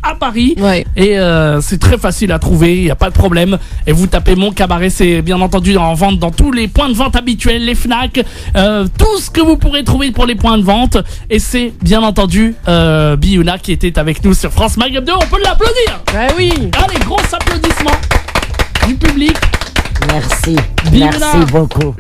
S2: à Paris
S4: ouais.
S2: Et c'est très facile à trouver, il n'y a pas de problème et vous tapez Mon Cabaret, c'est bien entendu en vente dans tous les points de vente habituels, les Fnac, tout ce que vous pourrez trouver pour les points de vente et c'est bien entendu Biouna qui était avec nous sur France Maghreb 2, on peut l'applaudir.
S4: Oui.
S2: Allez, gros applaudissements du public.
S3: Merci.
S2: Biouna.
S3: Merci beaucoup.